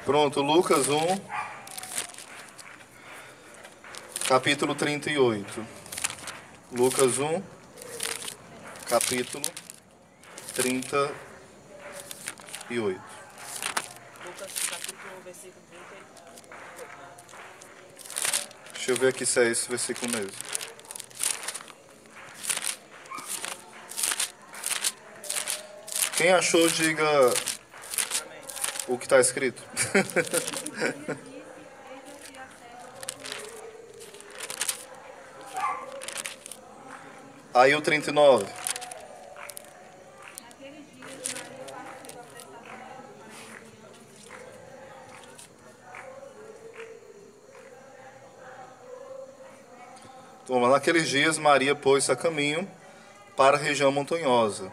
Pronto, Lucas 1, capítulo 38. Lucas 1, capítulo 38. Lucas capítulo 1, versículo 38. Deixa eu ver aqui se é esse versículo mesmo. Quem achou, diga o que está escrito. Aí o 39. Toma, naqueles dias Maria pôs-se a caminho para a região montanhosa,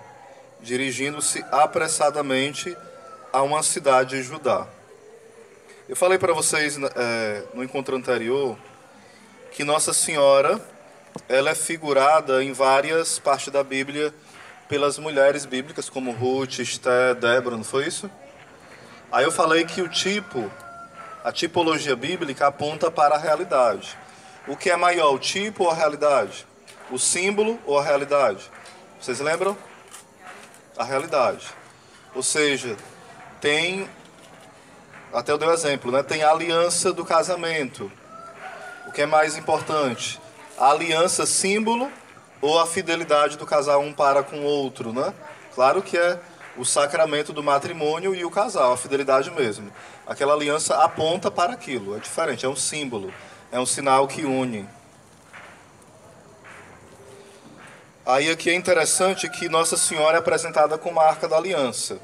dirigindo-se apressadamente a uma cidade de Judá. Eu falei para vocês no encontro anterior que Nossa Senhora ela é figurada em várias partes da Bíblia pelas mulheres bíblicas, como Ruth, Esté, Débora, não foi isso? Aí eu falei que a tipologia bíblica aponta para a realidade. O que é maior, o tipo ou a realidade? O símbolo ou a realidade? Vocês lembram? A realidade. Ou seja, tem, até eu dei o exemplo, né? Tem a aliança do casamento. O que é mais importante? A aliança símbolo ou a fidelidade do casal um para com o outro, né? Claro que é o sacramento do matrimônio e o casal, a fidelidade mesmo. Aquela aliança aponta para aquilo, é diferente, é um símbolo, é um sinal que une. Aí aqui é interessante que Nossa Senhora é apresentada como a Arca da Aliança.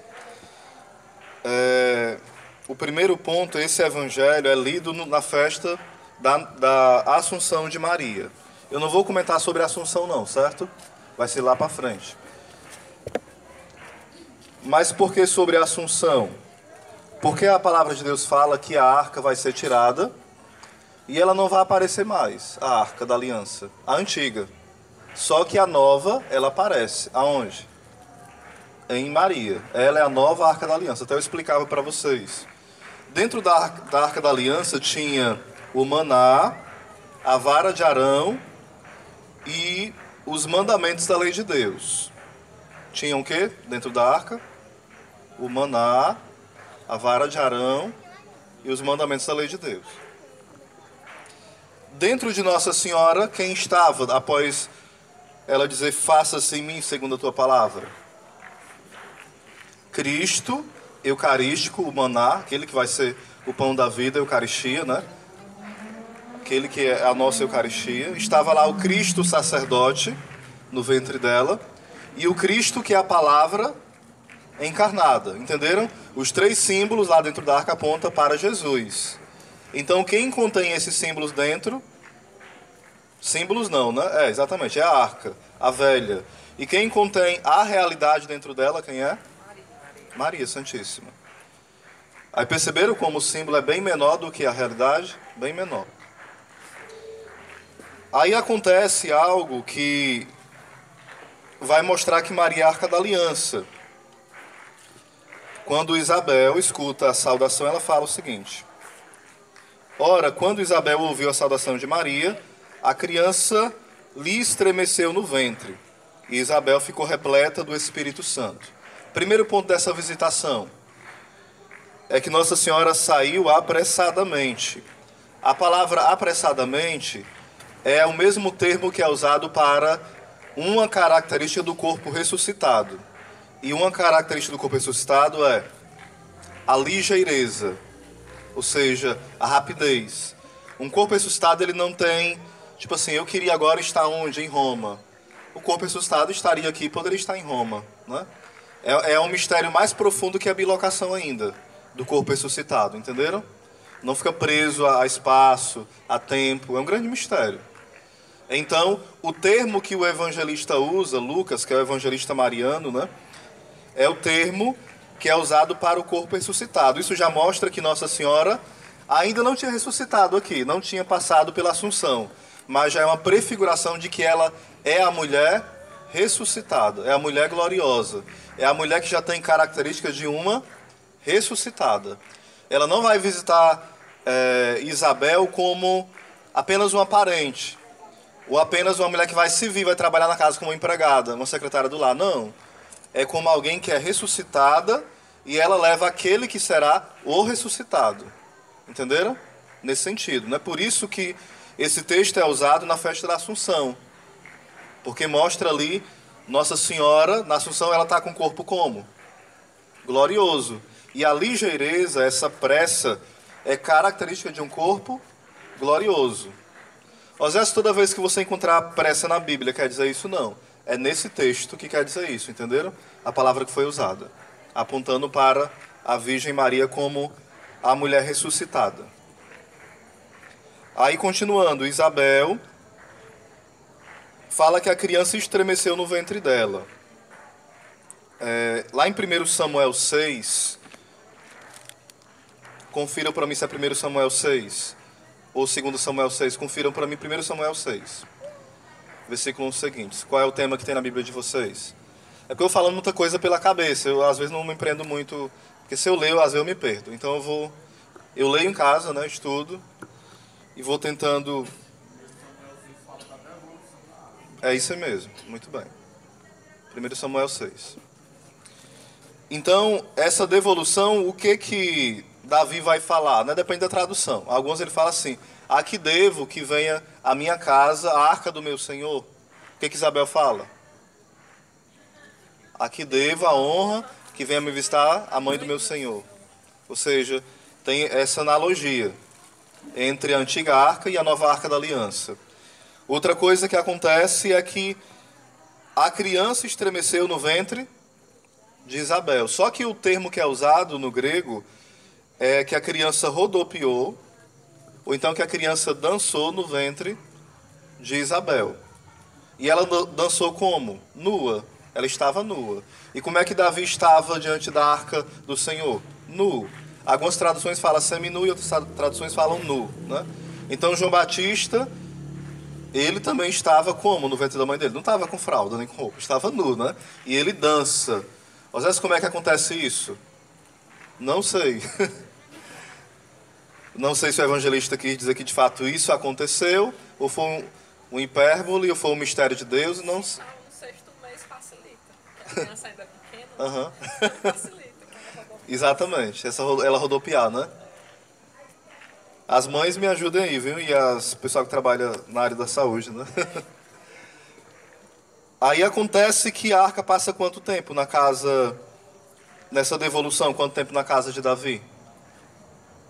O primeiro ponto, esse evangelho é lido na festa da Assunção de Maria. Eu não vou comentar sobre a Assunção não, certo? Vai ser lá para frente. Mas por que sobre a Assunção? Porque a palavra de Deus fala que a arca vai ser tirada e ela não vai aparecer mais, a Arca da Aliança, a antiga. Só que a nova, ela aparece. Aonde? Em Maria. Ela é a nova Arca da Aliança. Até eu explicava para vocês. Dentro da Arca da Aliança tinha o maná, a vara de Arão e os mandamentos da lei de Deus. Tinham o quê dentro da arca? O maná, a vara de Arão e os mandamentos da lei de Deus. Dentro de Nossa Senhora, quem estava após ela dizer, faça-se em mim segundo a tua palavra? Cristo, eucarístico, o maná, aquele que vai ser o pão da vida, a Eucaristia, né? Aquele que é a nossa Eucaristia. Estava lá o Cristo sacerdote, no ventre dela, e o Cristo que é a palavra encarnada, entenderam? Os três símbolos lá dentro da arca apontam para Jesus. Então quem contém esses símbolos dentro? Símbolos não, né? Exatamente, é a arca, a velha. E quem contém a realidade dentro dela, quem é? Maria Santíssima. Aí perceberam como o símbolo é bem menor do que a realidade? Bem menor. Aí acontece algo que vai mostrar que Maria é a Arca da Aliança. Quando Isabel escuta a saudação, ela fala o seguinte: ora, quando Isabel ouviu a saudação de Maria, a criança lhe estremeceu no ventre, e Isabel ficou repleta do Espírito Santo. Primeiro ponto dessa visitação é que Nossa Senhora saiu apressadamente. A palavra apressadamente é o mesmo termo que é usado para uma característica do corpo ressuscitado. E uma característica do corpo ressuscitado é a ligeireza, ou seja, a rapidez. Um corpo ressuscitado ele não tem, tipo assim, eu queria agora estar onde? Em Roma. O corpo ressuscitado estaria aqui, poderia estar em Roma, né? É um mistério mais profundo que a bilocação ainda, do corpo ressuscitado, entenderam? Não fica preso a espaço, a tempo, é um grande mistério. Então, o termo que o evangelista usa, Lucas, que é o evangelista mariano, né? É o termo que é usado para o corpo ressuscitado. Isso já mostra que Nossa Senhora ainda não tinha ressuscitado aqui, não tinha passado pela Assunção, mas já é uma prefiguração de que ela é a mulher ressuscitada, é a mulher gloriosa, é a mulher que já tem características de uma ressuscitada. Ela não vai visitar Isabel como apenas uma parente, ou apenas uma mulher que vai servir, vai trabalhar na casa como empregada, uma secretária do lar. Não. É como alguém que é ressuscitada e ela leva aquele que será o ressuscitado. Entenderam? Nesse sentido. Não é por isso que esse texto é usado na festa da Assunção. Porque mostra ali Nossa Senhora, na Assunção ela está com o corpo como? Glorioso. E a ligeireza, essa pressa, é característica de um corpo glorioso. Osés, toda vez que você encontrar pressa na Bíblia, quer dizer isso? Não. É nesse texto que quer dizer isso, entenderam? A palavra que foi usada, apontando para a Virgem Maria como a mulher ressuscitada. Aí, continuando, Isabel fala que a criança estremeceu no ventre dela. Lá em 1 Samuel 6, confiram para mim se é 1 Samuel 6 ou 2 Samuel 6, confiram para mim 1 Samuel 6. Versículo seguinte. Qual é o tema que tem na Bíblia de vocês? É porque eu falando muita coisa pela cabeça, eu às vezes não me empreendo muito, porque se eu leio, às vezes eu me perdo. Então eu leio em casa, né, estudo, e vou tentando... É isso aí mesmo, muito bem. 1 Samuel 6. Então, essa devolução, o que Davi vai falar? Né? Depende da tradução. Alguns ele fala assim: aqui devo que venha à minha casa a arca do meu Senhor. O que Isabel fala? Aqui devo a honra que venha me visitar a mãe do meu Senhor. Ou seja, tem essa analogia entre a antiga arca e a nova arca da aliança. Outra coisa que acontece é que a criança estremeceu no ventre de Isabel. Só que o termo que é usado no grego é que a criança rodopiou, ou então que a criança dançou no ventre de Isabel. E ela dançou como? Nua. Ela estava nua. E como é que Davi estava diante da arca do Senhor? Nu. Algumas traduções falam seminu e outras traduções falam nu, né? Então João Batista, ele também estava como no ventre da mãe dele? Não estava com fralda nem com roupa, estava nu, né? E ele dança. Mas como é que acontece isso? Não sei. Não sei se o evangelista quis dizer que de fato isso aconteceu, ou foi um hipérbole, ou foi um mistério de Deus. Não sei. No sexto mês facilita. A criança ainda é pequena, Uhum. facilita. Exatamente, ela rodopiar, né? As mães me ajudem aí, viu? E o pessoal que trabalha na área da saúde, né? Aí acontece que a arca passa quanto tempo na casa, nessa devolução, quanto tempo na casa de Davi?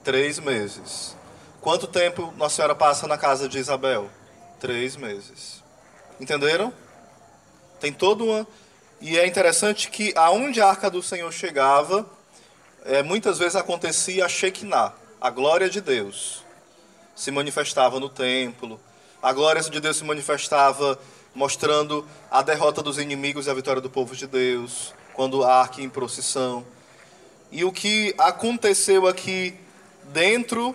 3 meses. Quanto tempo Nossa Senhora passa na casa de Isabel? 3 meses. Entenderam? Tem toda uma... E é interessante que aonde a arca do Senhor chegava, muitas vezes acontecia a Shekinah, a glória de Deus se manifestava no templo. A glória de Deus se manifestava mostrando a derrota dos inimigos e a vitória do povo de Deus, quando a arca ia em procissão. E o que aconteceu aqui dentro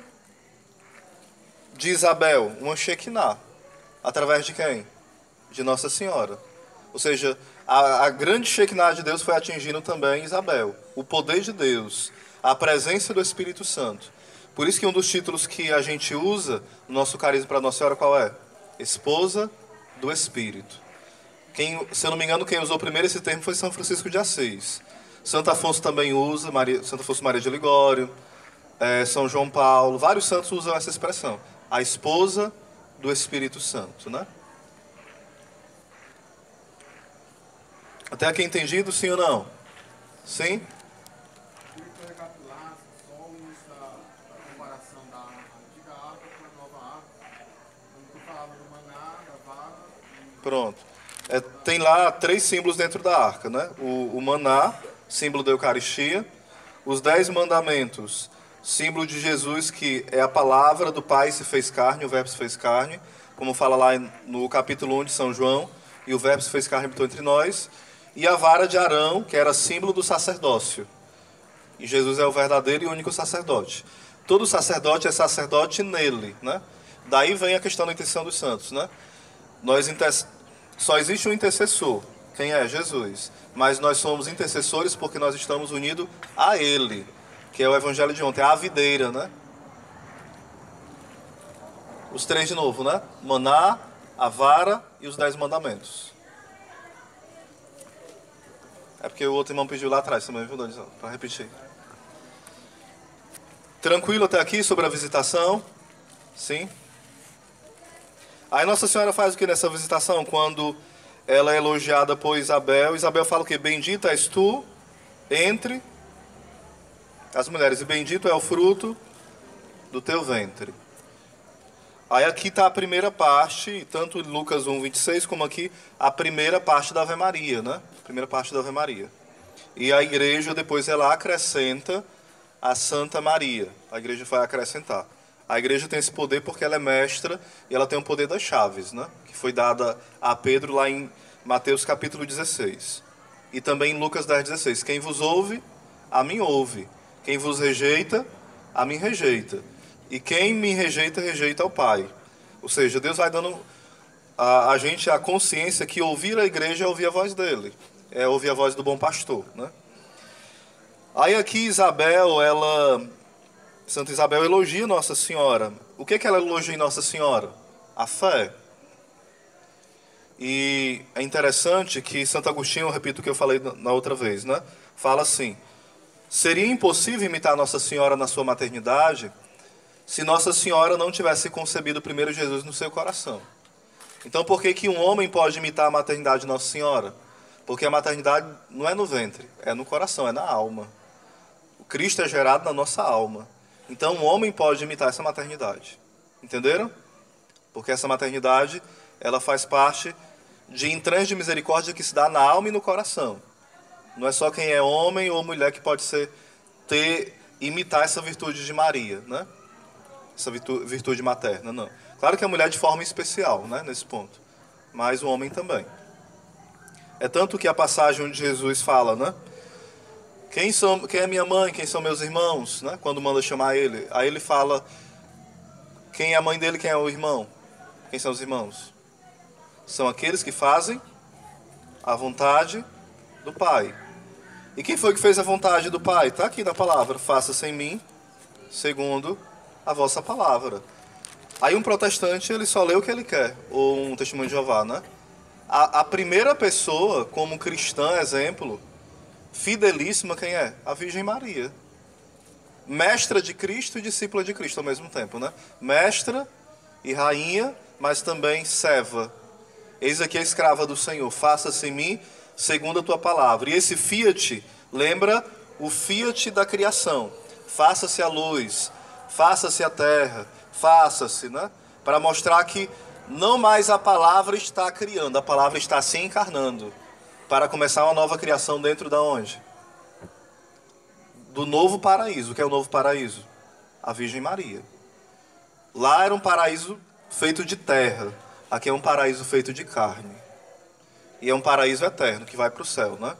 de Isabel? Uma Shekinah. Através de quem? De Nossa Senhora. Ou seja, a grande Shekinah de Deus foi atingindo também Isabel. O poder de Deus, a presença do Espírito Santo. Por isso que um dos títulos que a gente usa no nosso carisma para Nossa Senhora qual é? Esposa do Espírito. Se eu não me engano, quem usou primeiro esse termo foi São Francisco de Assis. Santo Afonso também usa, Santo Afonso Maria de Ligório, São João Paulo, vários santos usam essa expressão. A esposa do Espírito Santo, né? Até aqui entendido, sim ou não? Sim? Pronto. Tem lá 3 símbolos dentro da arca, né? O maná, símbolo da Eucaristia. Os 10 mandamentos, símbolo de Jesus, que é a palavra do Pai se fez carne, o verbo se fez carne, como fala lá no capítulo 1 de São João, e o verbo se fez carne e habitou entre nós. E a vara de Arão, que era símbolo do sacerdócio. E Jesus é o verdadeiro e único sacerdote. Todo sacerdote é sacerdote nele, né? Daí vem a questão da intercessão dos santos, né? Só existe um intercessor. Quem é? Jesus. Mas nós somos intercessores porque nós estamos unidos a Ele. que é o evangelho de ontem, a videira, né? Os três de novo, né? Maná, a vara e os 10 mandamentos. É porque o outro irmão pediu lá atrás também, viu, Dani? Para repetir. Tranquilo até aqui sobre a visitação? Sim. Aí Nossa Senhora faz o que nessa visitação? Quando ela é elogiada por Isabel, Isabel fala o quê? Bendita és tu entre as mulheres, e bendito é o fruto do teu ventre. Aí aqui está a primeira parte, tanto em Lucas 1:26, como aqui a primeira parte da Ave Maria, né? Primeira parte da Ave Maria. E a igreja depois ela acrescenta a Santa Maria. A igreja vai acrescentar. A igreja tem esse poder porque ela é mestra e ela tem o poder das chaves, né? Que foi dada a Pedro lá em Mateus capítulo 16. E também em Lucas 10:16. Quem vos ouve, a mim ouve. Quem vos rejeita, a mim rejeita. E quem me rejeita, rejeita ao Pai. Ou seja, Deus vai dando a gente a consciência que ouvir a igreja é ouvir a voz dele. É ouvir a voz do bom pastor, né? Aí aqui Isabel, Santa Isabel elogia Nossa Senhora. O que ela elogia em Nossa Senhora? A fé. E é interessante que Santo Agostinho, eu repito o que eu falei na outra vez, né? Fala assim: seria impossível imitar Nossa Senhora na sua maternidade se Nossa Senhora não tivesse concebido primeiro Jesus no seu coração. Então por que um homem pode imitar a maternidade de Nossa Senhora? Porque a maternidade não é no ventre, é no coração, é na alma. O Cristo é gerado na nossa alma. Então um homem pode imitar essa maternidade. Entenderam? Porque essa maternidade, ela faz parte de entranhas de misericórdia que se dá na alma e no coração. Não é só quem é homem ou mulher que pode imitar essa virtude de Maria, né? Essa virtude materna, não. Claro que a mulher de forma especial, né, nesse ponto. Mas o homem também. É tanto que a passagem onde Jesus fala, né? Quem é minha mãe, quem são meus irmãos, né? Quando manda chamar ele. Aí ele fala, quem é a mãe dele, quem é o irmão? Quem são os irmãos? São aqueles que fazem a vontade do Pai. E quem foi que fez a vontade do Pai? Está aqui na palavra, faça-se em mim, segundo a vossa palavra. Aí um protestante, ele só lê o que ele quer, ou um testemunho de Jeová, né? A primeira pessoa, como cristã, exemplo, fidelíssima, quem é? A Virgem Maria. Mestra de Cristo e discípula de Cristo ao mesmo tempo, né? Mestra e rainha, mas também serva. Eis aqui a escrava do Senhor, faça-se em mim segundo a tua palavra. E esse fiat lembra o fiat da criação. Faça-se a luz, faça-se a terra, faça-se, né? Para mostrar que não mais a palavra está criando, a palavra está se encarnando. Para começar uma nova criação dentro da onde? Do novo paraíso. O que é o novo paraíso? A Virgem Maria. Lá era um paraíso feito de terra. Aqui é um paraíso feito de carne. E é um paraíso eterno que vai para o céu, né?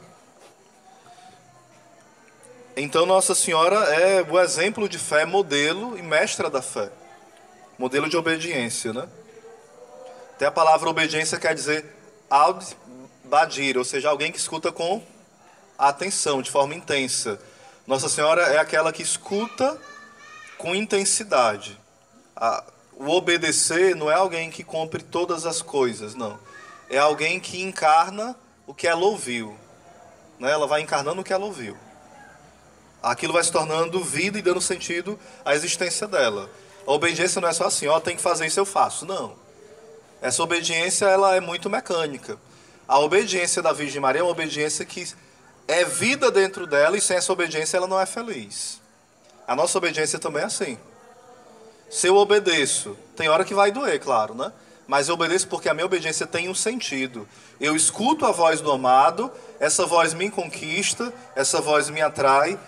Então Nossa Senhora é o exemplo de fé, modelo e mestra da fé. Modelo de obediência, né? Até a palavra obediência quer dizer aud badir, ou seja, alguém que escuta com atenção, de forma intensa. Nossa Senhora é aquela que escuta com intensidade. O obedecer não é alguém que cumpre todas as coisas, não. É alguém que encarna o que ela ouviu, né? Ela vai encarnando o que ela ouviu. Aquilo vai se tornando vida e dando sentido à existência dela. A obediência não é só assim, ó, tem que fazer isso, eu faço. Não. Essa obediência, ela é muito mecânica. A obediência da Virgem Maria é uma obediência que é vida dentro dela, e sem essa obediência ela não é feliz. A nossa obediência também é assim. Se eu obedeço, tem hora que vai doer, claro, né? Mas eu obedeço porque a minha obediência tem um sentido. Eu escuto a voz do amado, essa voz me conquista, essa voz me atrai,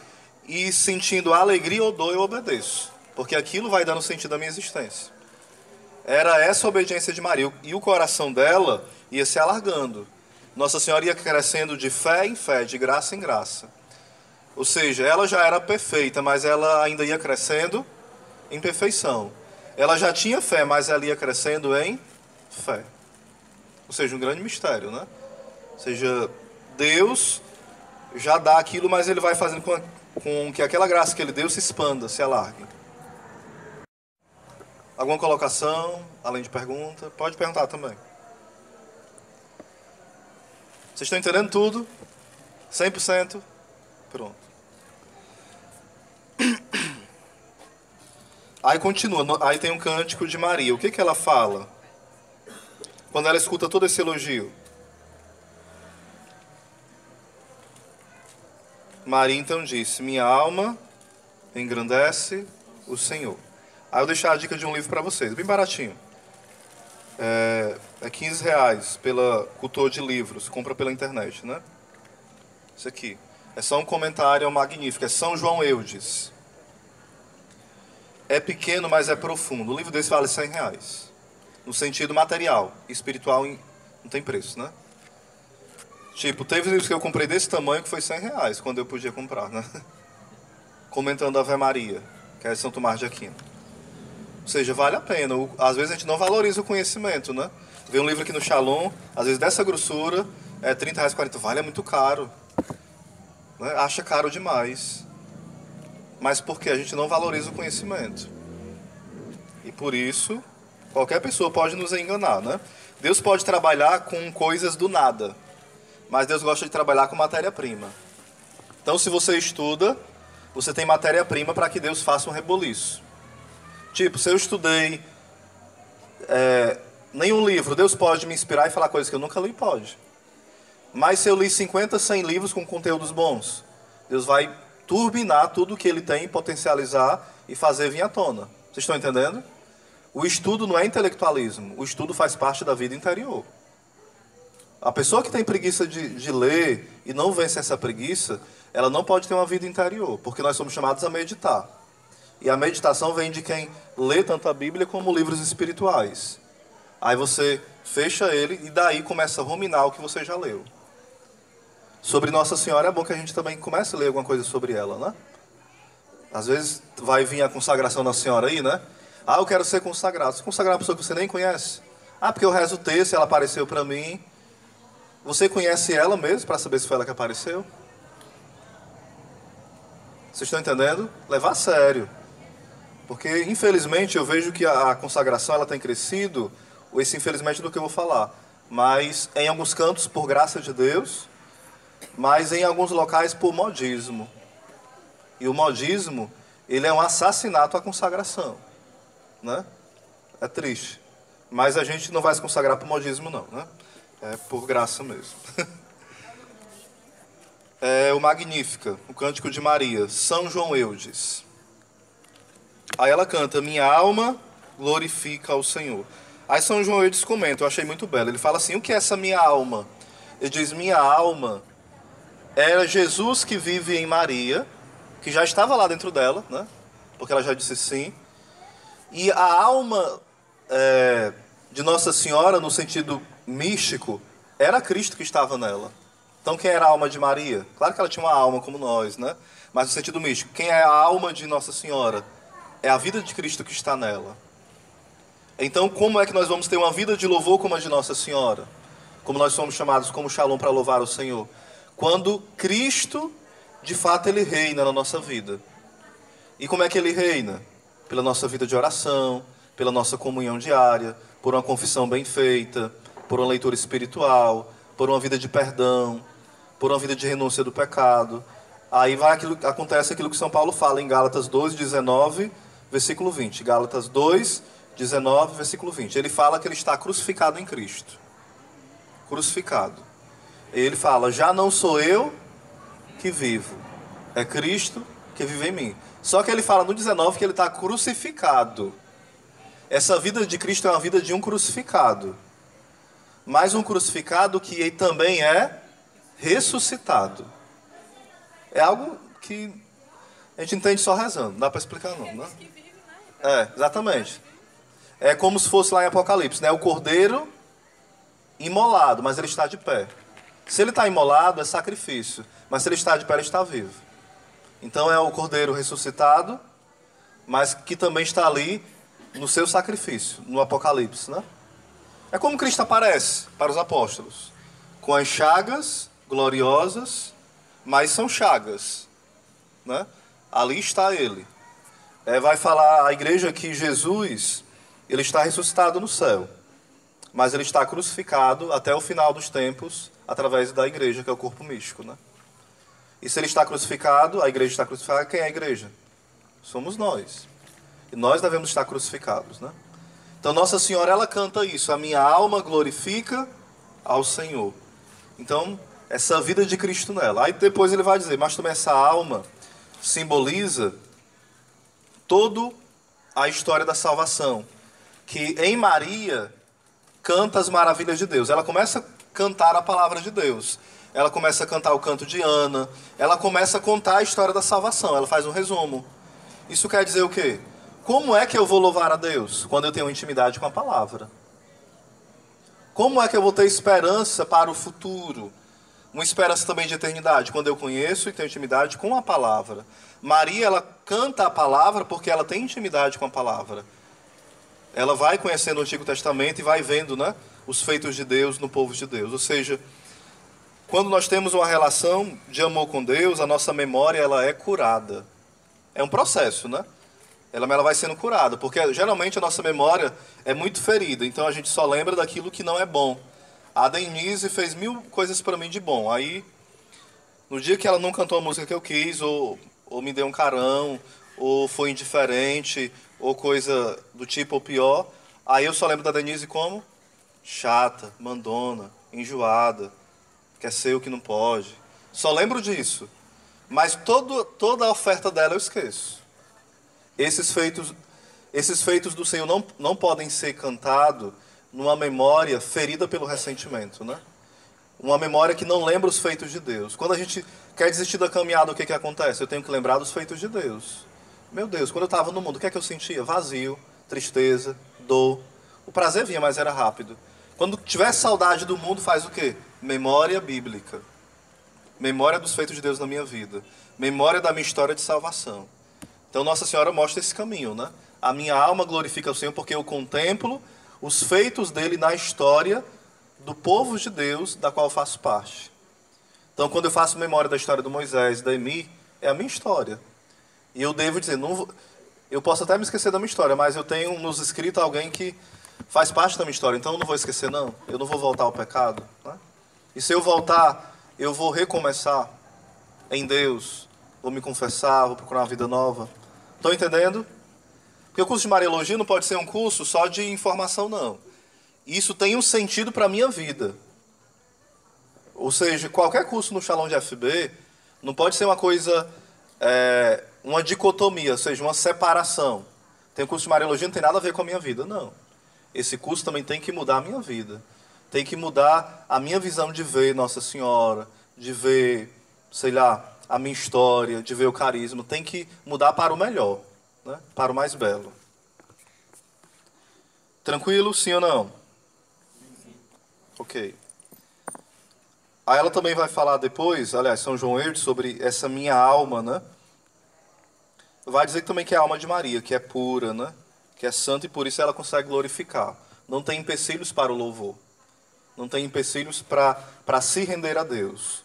e sentindo alegria ou dor eu obedeço. Porque aquilo vai dando sentido à minha existência. Era essa a obediência de Maria. E o coração dela ia se alargando. Nossa Senhora ia crescendo de fé em fé, de graça em graça. Ou seja, ela já era perfeita, mas ela ainda ia crescendo em perfeição. Ela já tinha fé, mas ela ia crescendo em fé. Ou seja, um grande mistério, né? Ou seja, Deus já dá aquilo, mas ele vai fazendo com que aquela graça que ele deu se expanda, se alargue. Alguma colocação, além de pergunta? Pode perguntar também. Vocês estão entendendo tudo? 100%? Pronto. Aí continua, aí tem um cântico de Maria. O que que ela fala quando ela escuta todo esse elogio? Maria então disse: minha alma engrandece o Senhor. Aí eu deixo a dica de um livro para vocês, bem baratinho. É R$15 pela Cultor de Livros, compra pela internet, né? Isso aqui. É só um comentário magnífico, é São João Eudes. É pequeno, mas é profundo. O livro desse vale R$100. No sentido material, espiritual não tem preço, né? Tipo, teve livros que eu comprei desse tamanho que foi R$100, quando eu podia comprar, né? Comentando a Ave Maria, que é de São Tomás de Aquino. Ou seja, vale a pena. Às vezes a gente não valoriza o conhecimento, né? Vê um livro aqui no Shalom, às vezes dessa grossura, é R$30, R$40. Vale, é muito caro. Né? Acha caro demais. Mas porque a gente não valoriza o conhecimento. E por isso, qualquer pessoa pode nos enganar, né? Deus pode trabalhar com coisas do nada. Mas Deus gosta de trabalhar com matéria-prima. Então, se você estuda, você tem matéria-prima para que Deus faça um reboliço. Tipo, se eu estudei nenhum livro, Deus pode me inspirar e falar coisas que eu nunca li? Pode. Mas se eu li 50, 100 livros com conteúdos bons, Deus vai turbinar tudo que ele tem, potencializar e fazer vir à tona. Vocês estão entendendo? O estudo não é intelectualismo, o estudo faz parte da vida interior. A pessoa que tem preguiça de ler e não vence essa preguiça, ela não pode ter uma vida interior, porque nós somos chamados a meditar. E a meditação vem de quem lê tanto a Bíblia como livros espirituais. Aí você fecha ele e daí começa a ruminar o que você já leu. Sobre Nossa Senhora é bom que a gente também comece a ler alguma coisa sobre ela, né? Às vezes vai vir a consagração da Senhora aí, né? Ah, eu quero ser consagrado. Se consagrar uma pessoa que você nem conhece. Ah, porque eu rezo o texto, ela apareceu para mim. Você conhece ela mesmo para saber se foi ela que apareceu? Vocês estão entendendo? Levar a sério. Porque, infelizmente, eu vejo que a consagração ela tem crescido, esse infelizmente do que eu vou falar, mas em alguns cantos por graça de Deus, mas em alguns locais por modismo. E o modismo, ele é um assassinato à consagração, né? É triste. Mas a gente não vai se consagrar por modismo não, né? É por graça mesmo. É o Magnífica, o Cântico de Maria, São João Eudes. Aí ela canta: minha alma glorifica ao Senhor. Aí São João Eudes comenta, eu achei muito belo. Ele fala assim: o que é essa minha alma? Ele diz: minha alma era Jesus que vive em Maria, que já estava lá dentro dela, né? Porque ela já disse sim. E a alma de Nossa Senhora, no sentido místico, era Cristo que estava nela. Então quem era a alma de Maria? Claro que ela tinha uma alma como nós, né? Mas no sentido místico, quem é a alma de Nossa Senhora? É a vida de Cristo que está nela. Então, como é que nós vamos ter uma vida de louvor como a de Nossa Senhora? Como nós somos chamados como Shalom para louvar o Senhor? Quando Cristo, de fato, Ele reina na nossa vida. E como é que Ele reina? Pela nossa vida de oração, pela nossa comunhão diária, por uma confissão bem feita, por uma leitura espiritual, por uma vida de perdão, por uma vida de renúncia do pecado. Aí acontece aquilo que São Paulo fala em Gálatas 2:19, versículo 20. Gálatas 2:19, versículo 20. Ele fala que ele está crucificado em Cristo. Crucificado. Ele fala: já não sou eu que vivo, é Cristo que vive em mim. Só que ele fala no 19 que ele está crucificado. Essa vida de Cristo é uma vida de um crucificado. Mas um crucificado que também é ressuscitado. É algo que a gente entende só rezando, não dá para explicar não, né? Exatamente. É como se fosse lá em Apocalipse, né? O cordeiro imolado, mas ele está de pé. Se ele está imolado, é sacrifício. Mas se ele está de pé, ele está vivo. Então é o cordeiro ressuscitado, mas que também está ali no seu sacrifício, no Apocalipse, né? É como Cristo aparece para os apóstolos, com as chagas gloriosas, mas são chagas. né? Ali está ele. Vai falar a igreja que Jesus, ele está ressuscitado no céu, mas ele está crucificado até o final dos tempos através da igreja, que é o corpo místico, né? E se ele está crucificado, a igreja está crucificada, quem é a igreja? Somos nós. E nós devemos estar crucificados, né? Então Nossa Senhora, ela canta isso: a minha alma glorifica ao Senhor. Então, essa vida de Cristo nela. Aí depois ele vai dizer, mas também essa alma simboliza toda a história da salvação, que em Maria canta as maravilhas de Deus. Ela começa a cantar a palavra de Deus. Ela começa a cantar o canto de Ana. Ela começa a contar a história da salvação. Ela faz um resumo. Isso quer dizer o quê? Como é que eu vou louvar a Deus? Quando eu tenho intimidade com a palavra. Como é que eu vou ter esperança para o futuro? Uma esperança também de eternidade, quando eu conheço e tenho intimidade com a palavra. Maria, ela canta a palavra porque ela tem intimidade com a palavra. Ela vai conhecendo o Antigo Testamento e vai vendo, né, os feitos de Deus no povo de Deus. Ou seja, quando nós temos uma relação de amor com Deus, a nossa memória, ela é curada. É um processo, né? Ela vai sendo curada, porque geralmente a nossa memória é muito ferida, então a gente só lembra daquilo que não é bom. A Denise fez 1000 coisas para mim de bom. Aí, no dia que ela não cantou a música que eu quis, ou me deu um carão, ou foi indiferente, ou coisa do tipo ou pior, aí eu só lembro da Denise como chata, mandona, enjoada, quer ser o que não pode. Só lembro disso. Mas toda a oferta dela eu esqueço. Esses feitos do Senhor não podem ser cantados numa memória ferida pelo ressentimento, né? Uma memória que não lembra os feitos de Deus. Quando a gente quer desistir da caminhada, o que acontece? Eu tenho que lembrar dos feitos de Deus. Meu Deus, quando eu estava no mundo, o que é que eu sentia? Vazio, tristeza, dor. O prazer vinha, mas era rápido. Quando tiver saudade do mundo, faz o quê? Memória bíblica. Memória dos feitos de Deus na minha vida. Memória da minha história de salvação. Então Nossa Senhora mostra esse caminho, né? A minha alma glorifica o Senhor porque eu contemplo os feitos dele na história do povo de Deus, da qual eu faço parte. Então, quando eu faço memória da história do Moisés e da Emi, é a minha história. E eu devo dizer, eu posso até me esquecer da minha história, mas eu tenho nos escritos alguém que faz parte da minha história, então eu não vou esquecer, não. Eu não vou voltar ao pecado, né? E se eu voltar, eu vou recomeçar em Deus, vou me confessar, vou procurar uma vida nova. Estão entendendo? Porque o curso de Mariologia não pode ser um curso só de informação, não. Isso tem um sentido para a minha vida. Ou seja, qualquer curso no Shalom de FB não pode ser uma coisa, uma dicotomia, ou seja, uma separação. Tem um curso de Mariologia, não tem nada a ver com a minha vida, não. Esse curso também tem que mudar a minha vida. Tem que mudar a minha visão de ver Nossa Senhora, de ver, sei lá, a minha história, de ver o carisma. Tem que mudar para o melhor, né? Para o mais belo. Tranquilo, sim ou não? Sim. Ok. Aí ela também vai falar depois, aliás, São João Eudes, sobre essa minha alma, né? Vai dizer também que é a alma de Maria, que é pura, né? Que é santa e por isso ela consegue glorificar. Não tem empecilhos para o louvor. Não tem empecilhos para se render a Deus.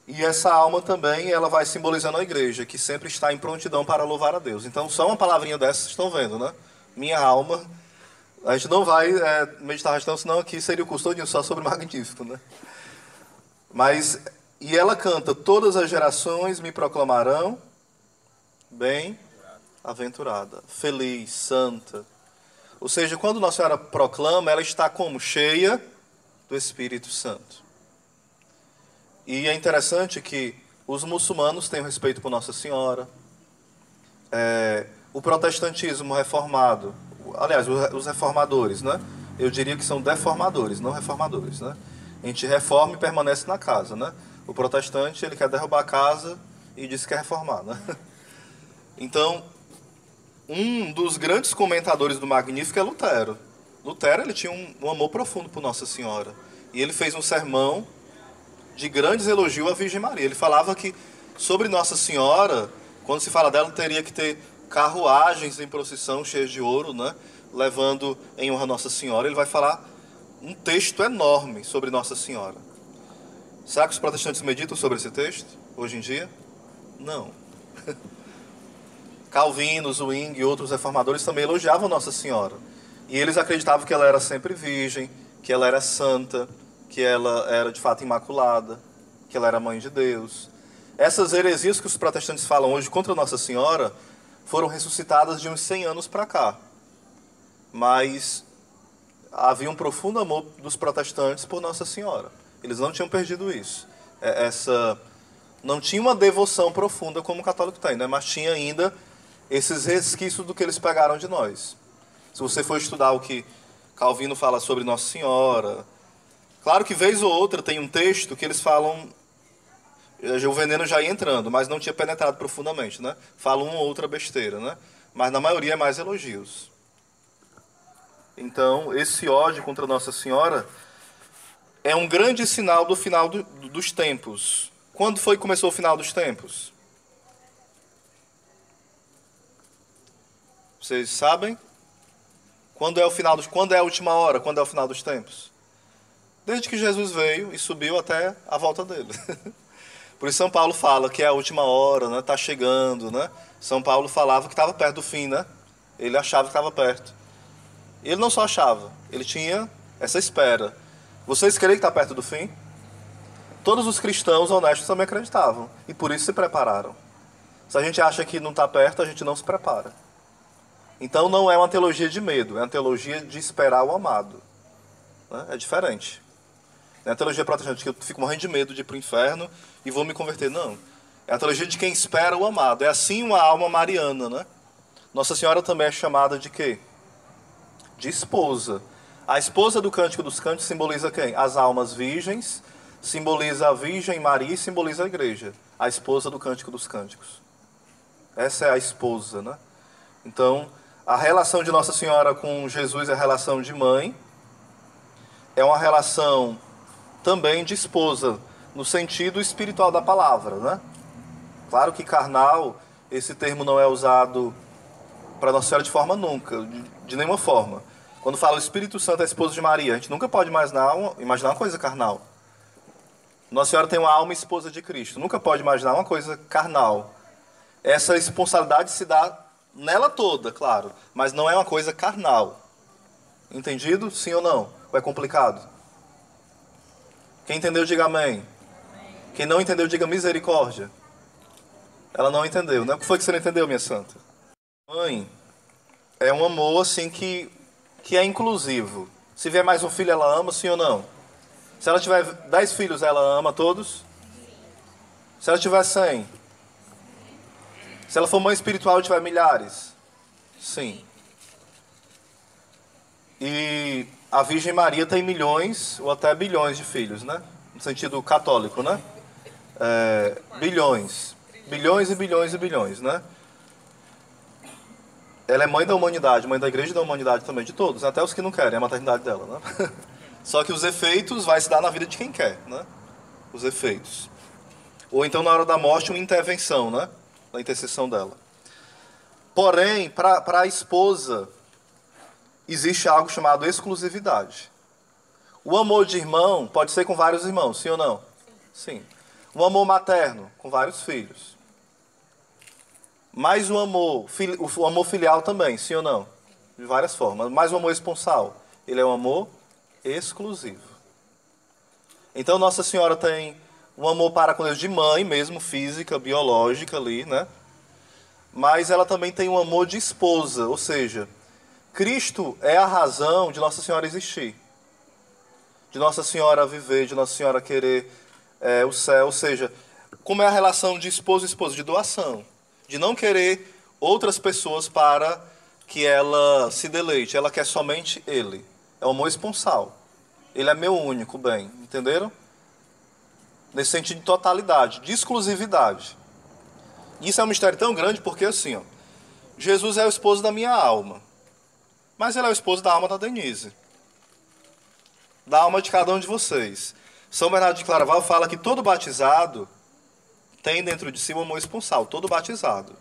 E essa alma também, ela vai simbolizando a igreja, que sempre está em prontidão para louvar a Deus. Então, só uma palavrinha dessas, estão vendo, né? Minha alma. A gente não vai meditar rastão, senão aqui seria o curso todinho só sobre o Magnífico, né? Mas, e ela canta, todas as gerações me proclamarão bem-aventurada, feliz, santa. Ou seja, quando Nossa Senhora proclama, ela está como? Cheia do Espírito Santo. E é interessante que os muçulmanos têm respeito por Nossa Senhora. O protestantismo reformado, aliás, os reformadores, né? Eu diria que são deformadores, não reformadores, né? A gente reforma e permanece na casa, né? O protestante, ele quer derrubar a casa e diz que quer reformar, né? Então, um dos grandes comentadores do Magnífico é Lutero. Lutero, ele tinha um amor profundo por Nossa Senhora. E ele fez um sermão de grandes elogios à Virgem Maria. Ele falava que sobre Nossa Senhora, quando se fala dela, teria que ter carruagens em procissão cheias de ouro, né? Levando em honra a Nossa Senhora. Ele vai falar um texto enorme sobre Nossa Senhora. Será que os protestantes meditam sobre esse texto, hoje em dia? Não. Calvino, Zwingli e outros reformadores também elogiavam Nossa Senhora. E eles acreditavam que ela era sempre virgem, que ela era santa, que ela era de fato imaculada, que ela era mãe de Deus. Essas heresias que os protestantes falam hoje contra Nossa Senhora foram ressuscitadas de uns 100 anos para cá. Mas havia um profundo amor dos protestantes por Nossa Senhora. Eles não tinham perdido isso. Não tinha uma devoção profunda como o católico tem, né? Mas tinha ainda esses resquícios do que eles pegaram de nós. Se você for estudar o que Calvino fala sobre Nossa Senhora, claro que vez ou outra tem um texto que eles falam, o veneno já ia entrando, mas não tinha penetrado profundamente, né? Falam uma ou outra besteira, né? Mas na maioria é mais elogios. Então, esse ódio contra Nossa Senhora é um grande sinal do final dos tempos. Quando foi que começou o final dos tempos? Vocês sabem? Quando é a última hora? Quando é o final dos tempos? Desde que Jesus veio e subiu até a volta dele. Por isso São Paulo fala que é a última hora, né? Tá chegando, né? São Paulo falava que estava perto do fim, né? Ele achava que estava perto. Ele não só achava, ele tinha essa espera. Vocês creem que está perto do fim? Todos os cristãos honestos também acreditavam. E por isso se prepararam. Se a gente acha que não está perto, a gente não se prepara. Então não é uma teologia de medo, é uma teologia de esperar o amado. Né? É diferente. Não é a teologia protestante que eu fico morrendo de medo de ir para o inferno e vou me converter. Não. É a teologia de quem espera o amado. É assim uma alma mariana. Né? Nossa Senhora também é chamada de quê? De esposa. A esposa do Cântico dos Cânticos simboliza quem? As almas virgens, simboliza a Virgem Maria e simboliza a igreja. A esposa do Cântico dos Cânticos. Essa é a esposa, né? Então, a relação de Nossa Senhora com Jesus é a relação de mãe. É uma relação também de esposa, no sentido espiritual da palavra, né? Claro que carnal, esse termo não é usado para Nossa Senhora de forma nunca, de nenhuma forma. Quando fala o Espírito Santo é a esposa de Maria, a gente nunca pode imaginar uma coisa carnal. Nossa Senhora tem uma alma esposa de Cristo, nunca pode imaginar uma coisa carnal. Essa responsabilidade se dá nela toda, claro, mas não é uma coisa carnal. Entendido? Sim ou não? Ou é complicado? Quem entendeu, diga amém. Quem não entendeu, diga misericórdia. Ela não entendeu, né? O que foi que você não entendeu, minha santa? Mãe é um amor assim que é inclusivo. Se vier mais um filho, ela ama, sim ou não? Se ela tiver 10 filhos, ela ama todos? Se ela tiver 100? Se ela for mãe espiritual e tiver milhares? Sim. E a Virgem Maria tem milhões ou até bilhões de filhos, né? No sentido católico, né? Bilhões. Bilhões e bilhões e bilhões, né? Ela é mãe da humanidade, mãe da igreja e da humanidade também, de todos, até os que não querem a maternidade dela, né? Só que os efeitos vai se dar na vida de quem quer, né? Os efeitos. Ou então na hora da morte uma intervenção, né? Na intercessão dela. Porém, para a esposa existe algo chamado exclusividade. O amor de irmão pode ser com vários irmãos, sim ou não? Sim. O amor materno com vários filhos. Mas o amor filial também, sim ou não? De várias formas. Mas o amor esponsal, ele é um amor exclusivo. Então Nossa Senhora tem um amor para com Deus de mãe mesmo, física, biológica ali, né? Mas ela também tem um amor de esposa, ou seja, Cristo é a razão de Nossa Senhora existir. De Nossa Senhora viver, de Nossa Senhora querer o céu, ou seja, como é a relação de esposo e esposa? De doação. De não querer outras pessoas para que ela se deleite. Ela quer somente Ele. É o amor esponsal. Ele é meu único bem. Entenderam? Nesse sentido de totalidade, de exclusividade. Isso é um mistério tão grande porque assim, ó, Jesus é o esposo da minha alma. Mas ele é o esposo da alma da Denise. Da alma de cada um de vocês. São Bernardo de Claraval fala que todo batizado tem dentro de si um amor esponsal. Todo batizado.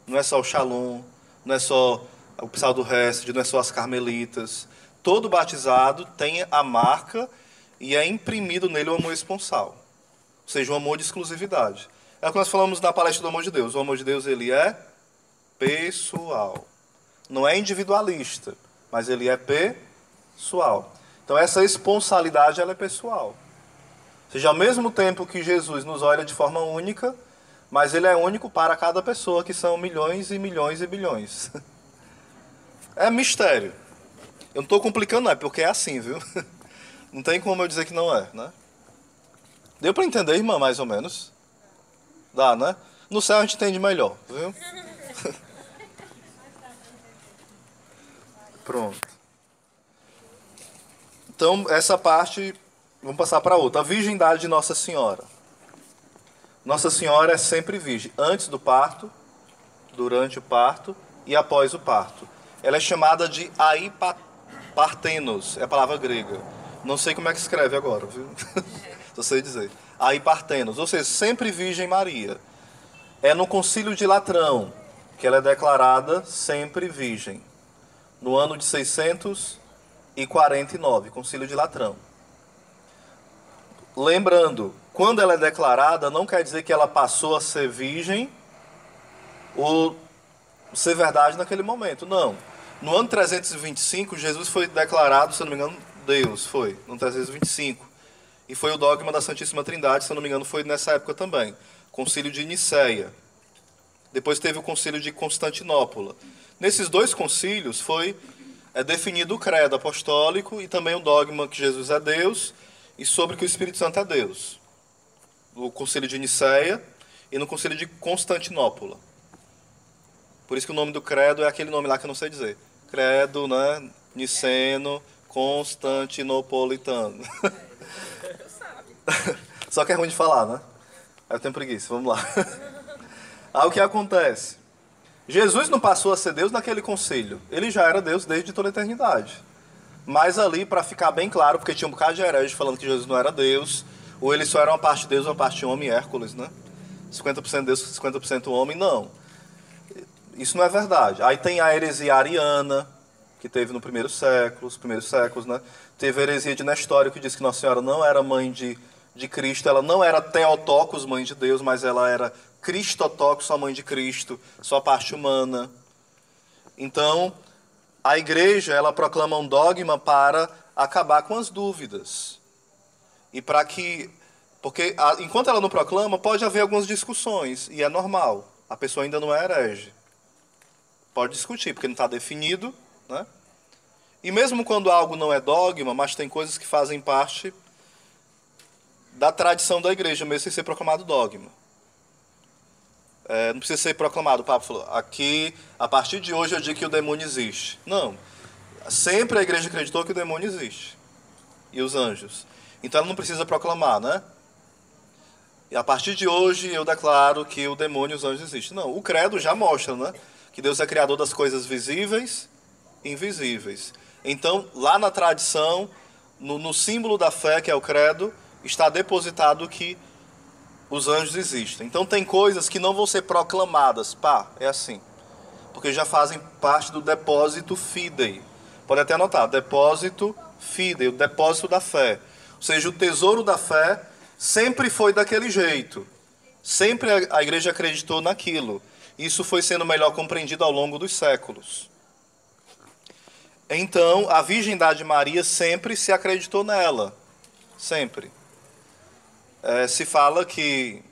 Não é só o Shalom, não é só o Psal do Hesed, não é só as Carmelitas. Todo batizado tem a marca e é imprimido nele o amor esponsal. Ou seja, um amor de exclusividade. É o que nós falamos na palestra do amor de Deus. O amor de Deus, ele é pessoal. Não é individualista, mas ele é pessoal. Então essa esponsalidade, ela é pessoal. Ou seja, ao mesmo tempo que Jesus nos olha de forma única, mas ele é único para cada pessoa, que são milhões e milhões e bilhões. É mistério. Eu não estou complicando, não, é porque é assim, viu? Não tem como eu dizer que não é, né? Deu para entender, irmã, mais ou menos? Dá, né? No céu a gente entende melhor, viu? Pronto. Então, essa parte, vamos passar para outra. A virgindade de Nossa Senhora. Nossa Senhora é sempre virgem, antes do parto, durante o parto e após o parto. Ela é chamada de Aipartenos, é a palavra grega. Não sei como é que escreve agora, viu? Só sei dizer. Aipartenos, ou seja, sempre Virgem Maria. É no Concílio de Latrão que ela é declarada sempre virgem. No ano de 649, Concílio de Latrão. Lembrando, quando ela é declarada, não quer dizer que ela passou a ser virgem ou ser verdade naquele momento. Não. No ano 325, Jesus foi declarado, se eu não me engano, Deus foi, no 325. E foi o dogma da Santíssima Trindade, se eu não me engano, foi nessa época também. Concílio de Nicéia. Depois teve o Concílio de Constantinopla. Nesses dois concílios foi definido o credo apostólico e também o dogma que Jesus é Deus e sobre que o Espírito Santo é Deus. No Concílio de Nicéia e no Concílio de Constantinopla. Por isso que o nome do credo é aquele nome lá que eu não sei dizer. Credo, né? Niceno, Constantinopolitano. Só que é ruim de falar, né? Aí eu tenho preguiça, vamos lá. Aí o que acontece? Jesus não passou a ser Deus naquele concílio. Ele já era Deus desde toda a eternidade. Mas ali, para ficar bem claro, porque tinha um bocado de herege falando que Jesus não era Deus, ou ele só era uma parte de Deus, uma parte de homem, Hércules, né? 50% Deus, 50% homem, não. Isso não é verdade. Aí tem a heresia ariana, que teve no primeiro século, os primeiros séculos, né? Teve a heresia de Nestório, que diz que Nossa Senhora não era mãe de Cristo, ela não era Theotokos, mãe de Deus, mas ela era Cristotokos, só mãe de Cristo, só parte humana. Então, a igreja, ela proclama um dogma para acabar com as dúvidas. E para que... Porque enquanto ela não proclama, pode haver algumas discussões, e é normal. A pessoa ainda não é herege. Pode discutir, porque não está definido, né? E mesmo quando algo não é dogma, mas tem coisas que fazem parte da tradição da igreja, mesmo sem ser proclamado dogma. Não precisa ser proclamado. O Papa falou, aqui, a partir de hoje eu digo que o demônio existe. Não. Sempre a igreja acreditou que o demônio existe. E os anjos. Então ela não precisa proclamar, né? E a partir de hoje eu declaro que o demônio e os anjos existem. Não, o credo já mostra, né? Que Deus é criador das coisas visíveis e invisíveis. Então, lá na tradição, no símbolo da fé, que é o credo, está depositado que os anjos existem. Então, tem coisas que não vão ser proclamadas. Pá, é assim. Porque já fazem parte do depósito fidei. Pode até anotar, depósito fidei, o depósito da fé. Ou seja, o tesouro da fé sempre foi daquele jeito. Sempre a igreja acreditou naquilo. Isso foi sendo melhor compreendido ao longo dos séculos. Então, a virgindade de Maria sempre se acreditou nela. Sempre. Se fala que,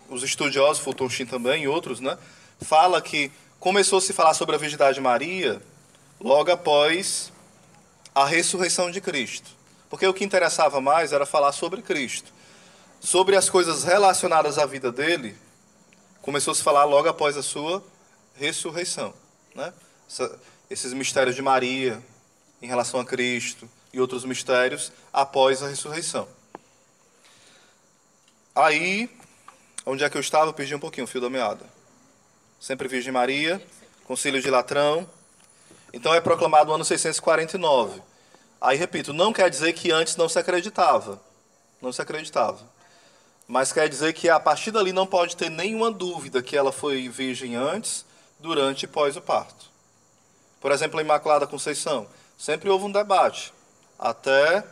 os estudiosos, Fulton Sheen também e outros, né, fala que começou a se falar sobre a virgindade de Maria logo após a ressurreição de Cristo. Porque o que interessava mais era falar sobre Cristo. Sobre as coisas relacionadas à vida dele, começou a se falar logo após a sua ressurreição, né? Esses mistérios de Maria em relação a Cristo e outros mistérios após a ressurreição. Aí, onde é que eu estava? Eu perdi um pouquinho o fio da meada. Sempre Virgem Maria, Concílio de Latrão. Então é proclamado no ano 649. Aí, repito, não quer dizer que antes não se acreditava. Não se acreditava. Mas quer dizer que a partir dali não pode ter nenhuma dúvida que ela foi virgem antes, durante e pós o parto. Por exemplo, a Imaculada Conceição. Sempre houve um debate. Até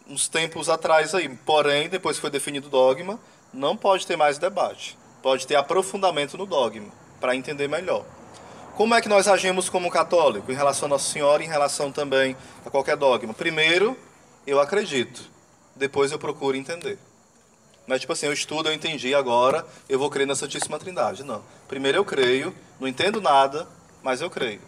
uns tempos atrás aí. Porém, depois foi definido o dogma, não pode ter mais debate. Pode ter aprofundamento no dogma, para entender melhor. Como é que nós agimos como católico em relação a Nossa Senhora e em relação também a qualquer dogma? Primeiro, eu acredito. Depois eu procuro entender. Não é tipo assim, eu estudo, eu entendi, agora eu vou crer na Santíssima Trindade. Não. Primeiro eu creio, não entendo nada, mas eu creio.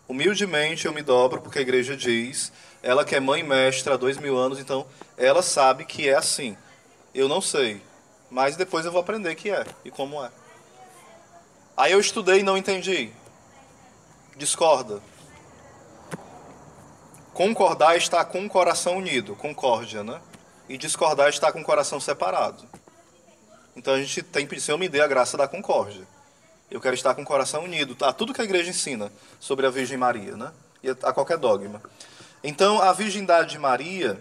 Humildemente eu me dobro, porque a igreja diz, ela que é mãe mestra há 2000 anos, então ela sabe que é assim. Eu não sei, mas depois eu vou aprender que é e como é. Aí eu estudei e não entendi. Discorda. Concordar está com o coração unido, concórdia, né? E discordar está com o coração separado. Então a gente tem que, Senhor, me dê a graça da concórdia. Eu quero estar com o coração unido a tudo que a igreja ensina sobre a Virgem Maria, né? E a qualquer dogma. Então a virgindade de Maria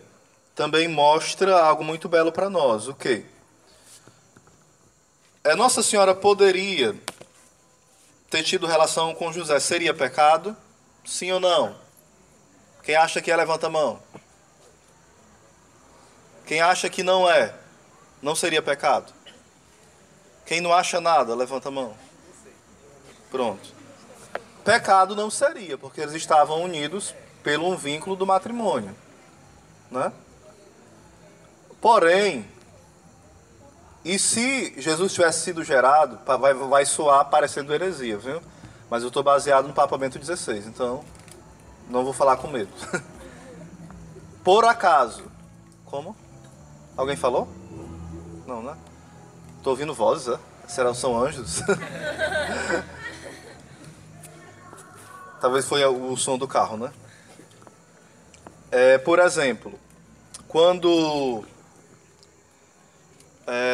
também mostra algo muito belo para nós. O quê? Nossa Senhora poderia ter tido relação com José. Seria pecado? Sim ou não? Quem acha que é, levanta a mão. Quem acha que não é, não seria pecado? Quem não acha nada, levanta a mão. Pronto. Pecado não seria, porque eles estavam unidos pelo um vínculo do matrimônio, né? Porém, e se Jesus tivesse sido gerado, vai soar parecendo heresia, viu? Mas eu estou baseado no Papa Bento XVI, então não vou falar com medo. Por acaso. Como? Alguém falou? Não, né? Estou ouvindo vozes, né? Será são anjos? Talvez foi o som do carro, né? Por exemplo, quando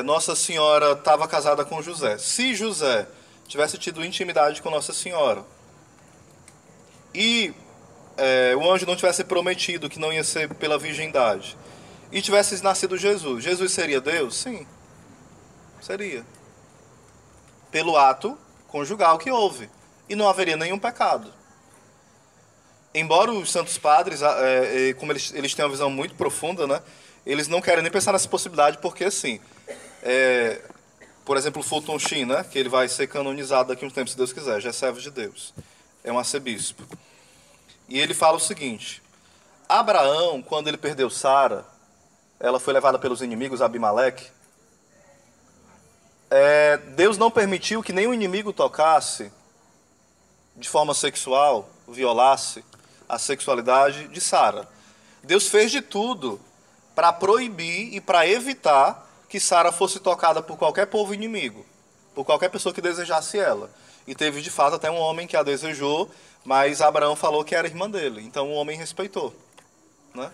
Nossa Senhora estava casada com José. Se José tivesse tido intimidade com Nossa Senhora e o anjo não tivesse prometido que não ia ser pela virgindade e tivesse nascido Jesus, Jesus seria Deus? Sim, seria. Pelo ato conjugal que houve. E não haveria nenhum pecado. Embora os santos padres, como eles têm uma visão muito profunda, né, eles não querem nem pensar nessa possibilidade, porque assim, por exemplo, o Fulton Sheen, né, que ele vai ser canonizado daqui a um tempo, se Deus quiser, já é servo de Deus, é um arcebispo. E ele fala o seguinte: Abraão, quando ele perdeu Sara, ela foi levada pelos inimigos, Abimeleque, Deus não permitiu que nenhum inimigo tocasse de forma sexual, violasse a sexualidade de Sara. Deus fez de tudo para proibir e para evitar que Sara fosse tocada por qualquer povo inimigo, por qualquer pessoa que desejasse ela. E teve de fato até um homem que a desejou, mas Abraão falou que era irmã dele, então o homem respeitou, né?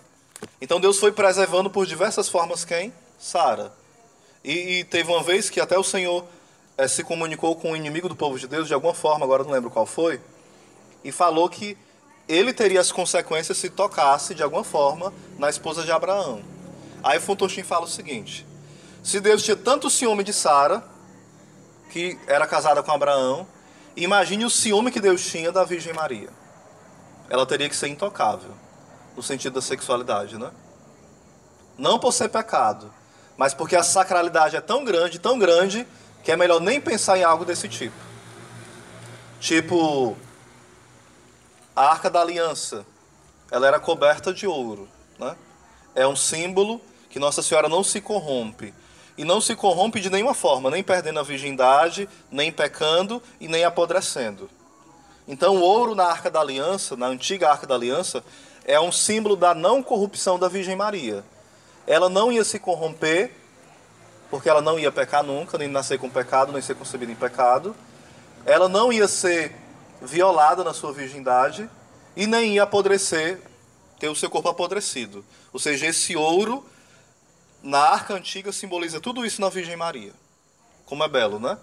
Então Deus foi preservando por diversas formas quem? Sara. E teve uma vez que até o Senhor se comunicou com o inimigo do povo de Deus, de alguma forma, agora não lembro qual foi, e falou que ele teria as consequências se tocasse, de alguma forma, na esposa de Abraão. Aí Fulton Sheen fala o seguinte: se Deus tinha tanto ciúme de Sara, que era casada com Abraão, imagine o ciúme que Deus tinha da Virgem Maria. Ela teria que ser intocável, no sentido da sexualidade, né? Não por ser pecado, mas porque a sacralidade é tão grande, que é melhor nem pensar em algo desse tipo. Tipo, a Arca da Aliança, ela era coberta de ouro, né? É um símbolo que Nossa Senhora não se corrompe. E não se corrompe de nenhuma forma, nem perdendo a virgindade, nem pecando e nem apodrecendo. Então o ouro na Arca da Aliança, na antiga Arca da Aliança, é um símbolo da não corrupção da Virgem Maria. Ela não ia se corromper, porque ela não ia pecar nunca, nem nascer com pecado, nem ser concebida em pecado. Ela não ia ser violada na sua virgindade e nem ia apodrecer, ter o seu corpo apodrecido. Ou seja, esse ouro na Arca Antiga simboliza tudo isso na Virgem Maria. Como é belo, né?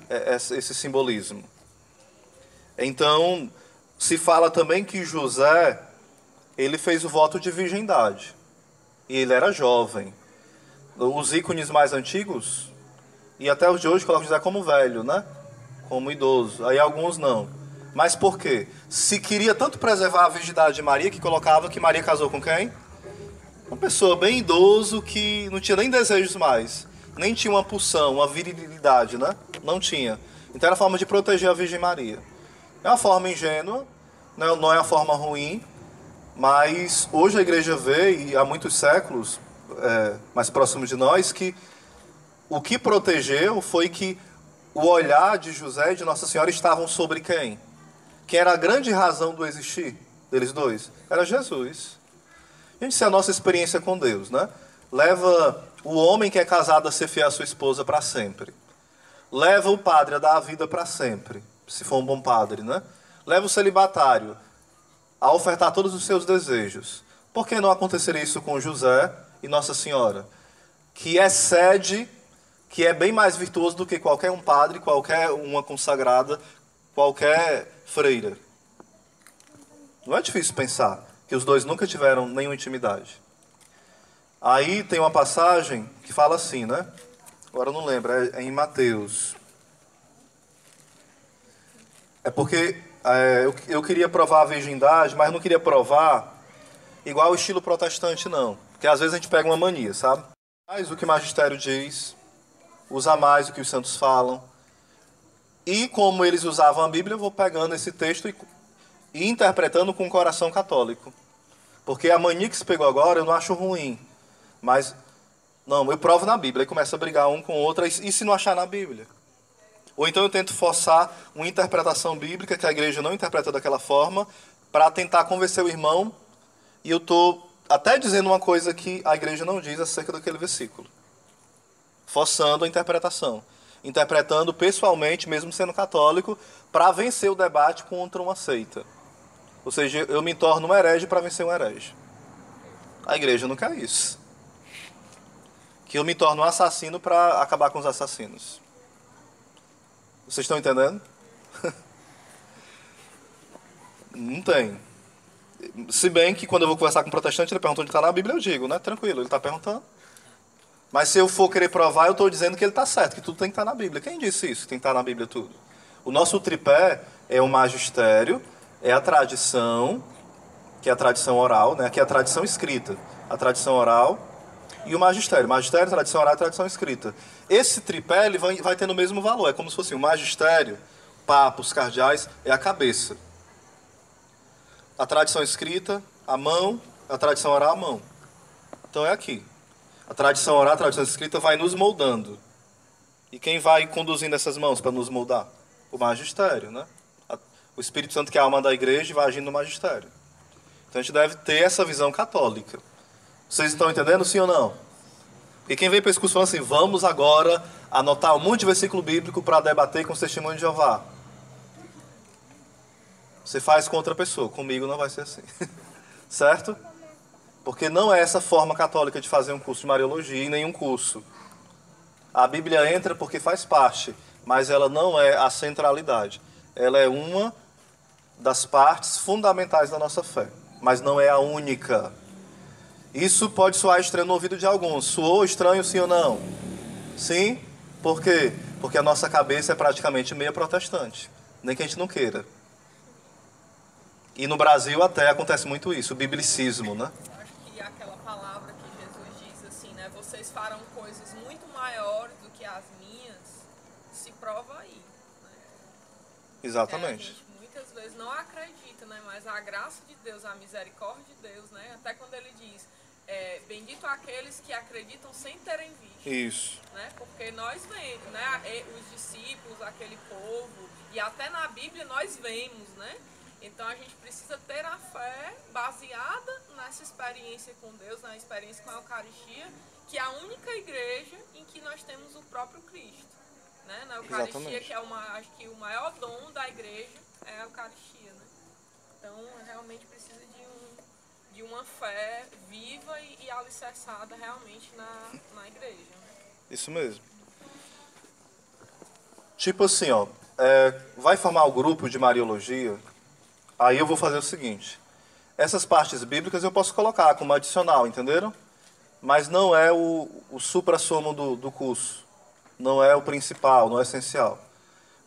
Esse simbolismo. Então, se fala também que José, ele fez o voto de virgindade. E ele era jovem. Os ícones mais antigos, e até os de hoje, colocam José como velho, né? Como idoso. Aí alguns não. Mas por quê? Se queria tanto preservar a virgindade de Maria, que colocava que Maria casou com quem? Uma pessoa bem idoso, que não tinha nem desejos mais. nem tinha uma pulsão, uma virilidade, né? Não tinha. Então era a forma de proteger a Virgem Maria. É uma forma ingênua, não é a forma ruim, mas hoje a igreja vê, e há muitos séculos mais próximos de nós, que o que protegeu foi que o olhar de José e de Nossa Senhora estavam sobre quem? Quem era a grande razão do existir deles dois? Era Jesus. Gente, isso é a nossa experiência com Deus, né? Leva o homem que é casado a ser fiel à sua esposa para sempre. Leva o padre a dar a vida para sempre, se for um bom padre, né? Leva o celibatário a ofertar todos os seus desejos. Por que não aconteceria isso com José e Nossa Senhora? Que excede, que é bem mais virtuoso do que qualquer um padre, qualquer uma consagrada, qualquer freira. Não é difícil pensar que os dois nunca tiveram nenhuma intimidade. Aí tem uma passagem que fala assim, né? Agora eu não lembro, é em Mateus. É porque eu queria provar a virgindade, mas não queria provar igual o estilo protestante, não. Porque às vezes a gente pega uma mania, sabe? Mais o que o magistério diz, usa mais o que os santos falam. E como eles usavam a Bíblia, eu vou pegando esse texto e interpretando com o coração católico. Porque a mania que se pegou agora eu não acho ruim. Mas, não, eu provo na Bíblia. Aí começa a brigar um com o outro. E se não achar na Bíblia? Ou então eu tento forçar uma interpretação bíblica que a igreja não interpreta daquela forma para tentar convencer o irmão. E eu estou até dizendo uma coisa que a igreja não diz acerca daquele versículo. Forçando a interpretação. Interpretando pessoalmente, mesmo sendo católico, para vencer o debate contra uma seita. Ou seja, eu me torno um herege para vencer um herege. A igreja não quer isso. Que eu me torno um assassino para acabar com os assassinos. Vocês estão entendendo? Não tem. Se bem que quando eu vou conversar com um protestante, ele pergunta onde está na Bíblia, eu digo, né? Tranquilo, ele está perguntando. Mas se eu for querer provar, eu estou dizendo que ele está certo, que tudo tem que estar na Bíblia. Quem disse isso, que tem que estar na Bíblia tudo? O nosso tripé é o magistério, é a tradição, que é a tradição oral, né? Aqui é a tradição escrita. A tradição oral e o magistério. Magistério, tradição oral e tradição escrita. Esse tripé ele vai tendo o mesmo valor. É como se fosse o magistério, papa, os cardeais, é a cabeça. A tradição escrita, a mão, a tradição oral, a mão. Então é aqui. A tradição oral, a tradição escrita vai nos moldando. E quem vai conduzindo essas mãos para nos moldar? O magistério, né? O Espírito Santo, que é a alma da igreja, vai agindo no magistério. Então a gente deve ter essa visão católica. Vocês estão entendendo, sim ou não? E quem vem para esse curso fala assim, vamos agora anotar um monte de versículo bíblico para debater com os testemunhos de Jeová. Você faz com outra pessoa, comigo não vai ser assim. Certo? Porque não é essa forma católica de fazer um curso de Mariologia em nenhum curso. A Bíblia entra porque faz parte, mas ela não é a centralidade. Ela é uma das partes fundamentais da nossa fé, mas não é a única. Isso pode soar estranho no ouvido de alguns. Soou estranho, sim ou não? Sim? Por quê? Porque a nossa cabeça é praticamente meia protestante. Nem que a gente não queira. E no Brasil até acontece muito isso, o biblicismo, né? Acho que aquela palavra que Jesus diz assim, né? Vocês farão coisas muito maiores do que as minhas, se prova aí. Né? Exatamente. A gente muitas vezes não acredita, né? Mas a graça de Deus, a misericórdia de Deus, né? Até quando ele diz, bendito aqueles que acreditam sem terem visto. Isso. Né? Porque nós vemos, né? Os discípulos, aquele povo, e até na Bíblia nós vemos, né? Então a gente precisa ter a fé baseada nessa experiência com Deus, na experiência com a Eucaristia, que é a única igreja em que nós temos o próprio Cristo. Né? Na Eucaristia, Exatamente. que é acho que o maior dom da igreja é a Eucaristia. Né? Então realmente precisa de uma fé viva e alicerçada realmente na igreja. Né? Isso mesmo. Tipo assim, ó, vai formar o grupo de Mariologia, aí eu vou fazer o seguinte. Essas partes bíblicas eu posso colocar como adicional, entenderam? Mas não é o suprassumo do curso. Não é o principal, não é o essencial.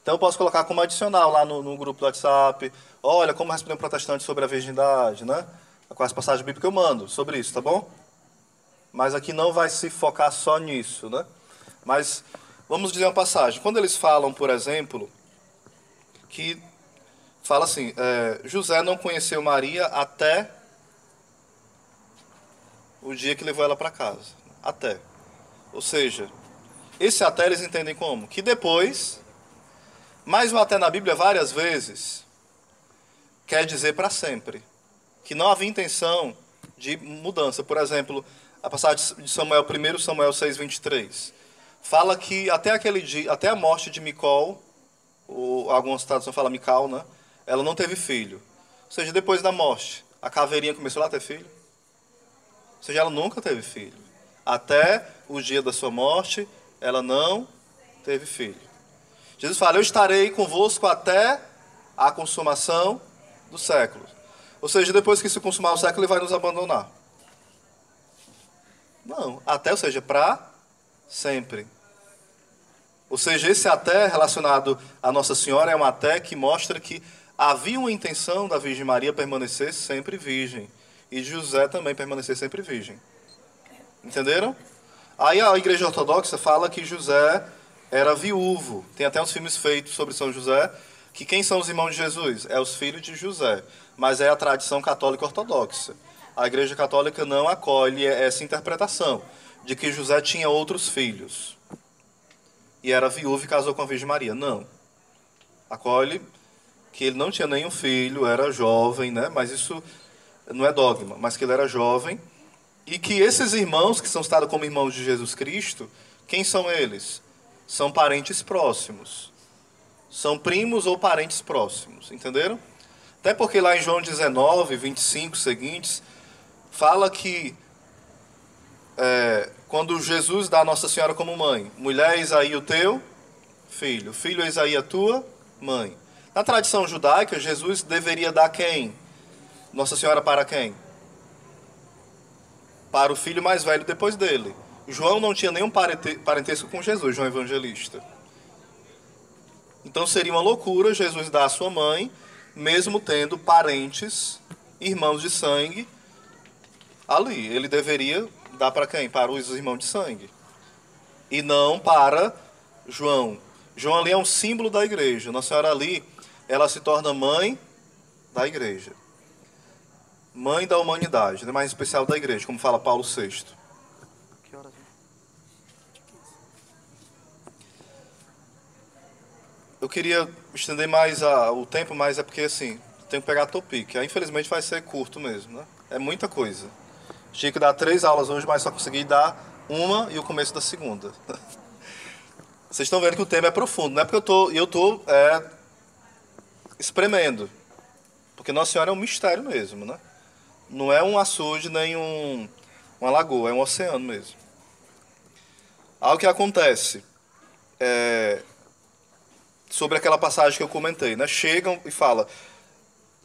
Então eu posso colocar como adicional lá no grupo do WhatsApp. Olha, como responder um protestante sobre a virgindade, né? Com as passagens bíblicas eu mando sobre isso, tá bom? Mas aqui não vai se focar só nisso, né? Mas vamos dizer uma passagem. Quando eles falam, por exemplo, que fala assim, José não conheceu Maria até o dia que levou ela para casa. Até. Ou seja, esse até eles entendem como? Que depois, mais um até na Bíblia várias vezes, quer dizer para sempre. Que não havia intenção de mudança. Por exemplo, a passagem de Samuel, 1 Samuel 6:23, fala que até aquele dia, até a morte de Micol, ou algumas traduções falam Mical, né? Ela não teve filho. Ou seja, depois da morte, a caveirinha começou a ter filho. Ou seja, ela nunca teve filho. Até o dia da sua morte, ela não teve filho. Jesus fala, eu estarei convosco até a consumação do século. Ou seja, depois que se consumar o século, ele vai nos abandonar. Não, até, ou seja, para sempre. Ou seja, esse até relacionado a Nossa Senhora é um até que mostra que havia uma intenção da Virgem Maria permanecer sempre virgem. E José também permanecer sempre virgem. Entenderam? Aí a Igreja Ortodoxa fala que José era viúvo. Tem até uns filmes feitos sobre São José. Que quem são os irmãos de Jesus? É os filhos de José. Mas é a tradição católica ortodoxa. A Igreja Católica não acolhe essa interpretação de que José tinha outros filhos. E era viúvo e casou com a Virgem Maria. Não. Acolhe que ele não tinha nenhum filho, era jovem, né? Mas isso não é dogma, mas que ele era jovem. E que esses irmãos, que são citados como irmãos de Jesus Cristo, quem são eles? São parentes próximos. São primos ou parentes próximos, entenderam? Até porque lá em João 19, 25 seguintes, fala que quando Jesus dá a Nossa Senhora como mãe, mulher, eis aí o teu filho, filho, eis aí a tua mãe. Na tradição judaica, Jesus deveria dar quem? Nossa Senhora para quem? Para o filho mais velho depois dele. João não tinha nenhum parentesco com Jesus, João Evangelista. Então seria uma loucura Jesus dar a sua mãe, mesmo tendo parentes, irmãos de sangue, ali. Ele deveria dar para quem? Para os irmãos de sangue. E não para João. João ali é um símbolo da igreja. Nossa Senhora ali, ela se torna mãe da igreja. Mãe da humanidade, mais especial da igreja, como fala Paulo VI. Que horas? Eu queria estender mais o tempo, mas é porque assim, tenho que pegar a topic. Aí infelizmente vai ser curto mesmo, né? É muita coisa. Tinha que dar 3 aulas hoje, mas só consegui dar uma e o começo da segunda. Vocês estão vendo que o tema é profundo, não é porque eu estou espremendo. Porque Nossa Senhora é um mistério mesmo, né? Não é um açude nem uma lagoa, é um oceano mesmo. Algo que acontece sobre aquela passagem que eu comentei, né? Chegam e falam,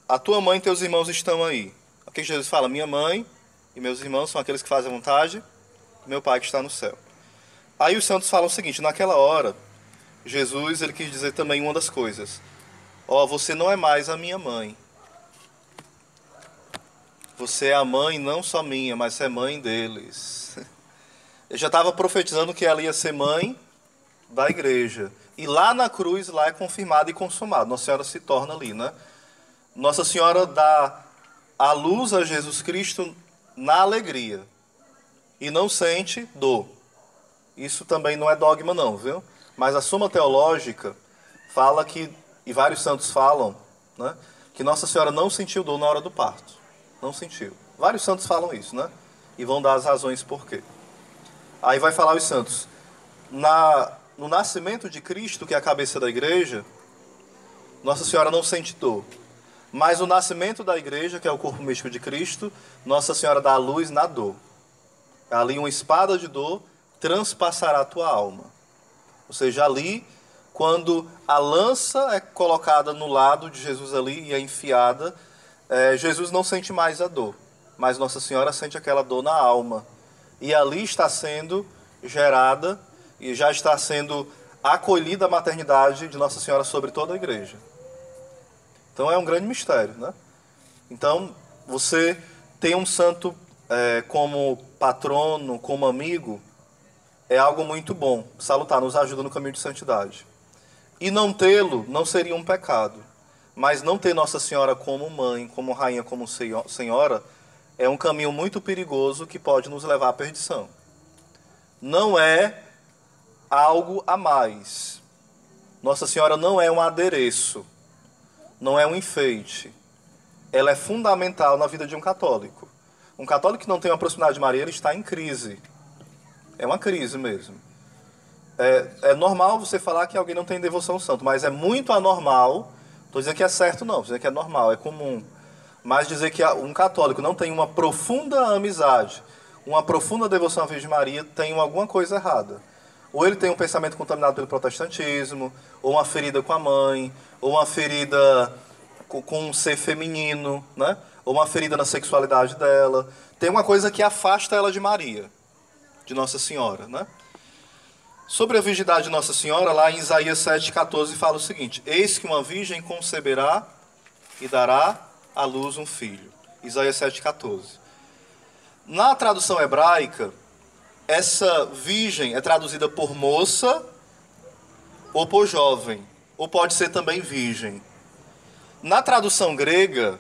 a tua mãe e teus irmãos estão aí. O que Jesus fala? Minha mãe e meus irmãos são aqueles que fazem a vontade do meu Pai que está no céu. Aí os santos falam o seguinte, naquela hora, Jesus ele quis dizer também uma das coisas. Você não é mais a minha mãe. Você é a mãe não só minha, mas é mãe deles. Eu já estava profetizando que ela ia ser mãe da igreja. E lá na cruz, lá é confirmado e consumado. Nossa Senhora se torna ali, né? Nossa Senhora dá a luz a Jesus Cristo na alegria. E não sente dor. Isso também não é dogma não, viu? Mas a Suma Teológica fala que, e vários santos falam, né? Que Nossa Senhora não sentiu dor na hora do parto. Não sentiu. Vários santos falam isso, né? E vão dar as razões por quê. Aí vai falar os santos. No nascimento de Cristo, que é a cabeça da igreja, Nossa Senhora não sente dor. Mas no nascimento da igreja, que é o corpo místico de Cristo, Nossa Senhora dá a luz na dor. Ali uma espada de dor transpassará a tua alma. Ou seja, ali, quando a lança é colocada no lado de Jesus ali e é enfiada, Jesus não sente mais a dor, mas Nossa Senhora sente aquela dor na alma. E ali está sendo gerada e já está sendo acolhida a maternidade de Nossa Senhora sobre toda a igreja. Então é um grande mistério, né? Então, você tem um santo como patrono, como amigo, é algo muito bom, salutar, nos ajuda no caminho de santidade. E não tê-lo não seria um pecado. Mas não ter Nossa Senhora como mãe, como rainha, como senhora, é um caminho muito perigoso que pode nos levar à perdição. Não é algo a mais. Nossa Senhora não é um adereço, não é um enfeite. Ela é fundamental na vida de um católico. Um católico que não tem uma proximidade de Maria, ele está em crise. É uma crise mesmo. É normal você falar que alguém não tem devoção ao santo, mas é muito anormal. Estou dizendo que é certo, não. Estou dizendo que é normal, é comum. Mas dizer que um católico não tem uma profunda amizade, uma profunda devoção à Virgem Maria, tem alguma coisa errada. Ou ele tem um pensamento contaminado pelo protestantismo, ou uma ferida com a mãe, ou uma ferida com um ser feminino, né? Ou uma ferida na sexualidade dela. Tem uma coisa que afasta ela de Maria, de Nossa Senhora, né? Sobre a virgindade de Nossa Senhora, lá em Isaías 7,14 fala o seguinte: eis que uma virgem conceberá e dará à luz um filho. Isaías 7,14. Na tradução hebraica, essa virgem é traduzida por moça ou por jovem, ou pode ser também virgem. Na tradução grega,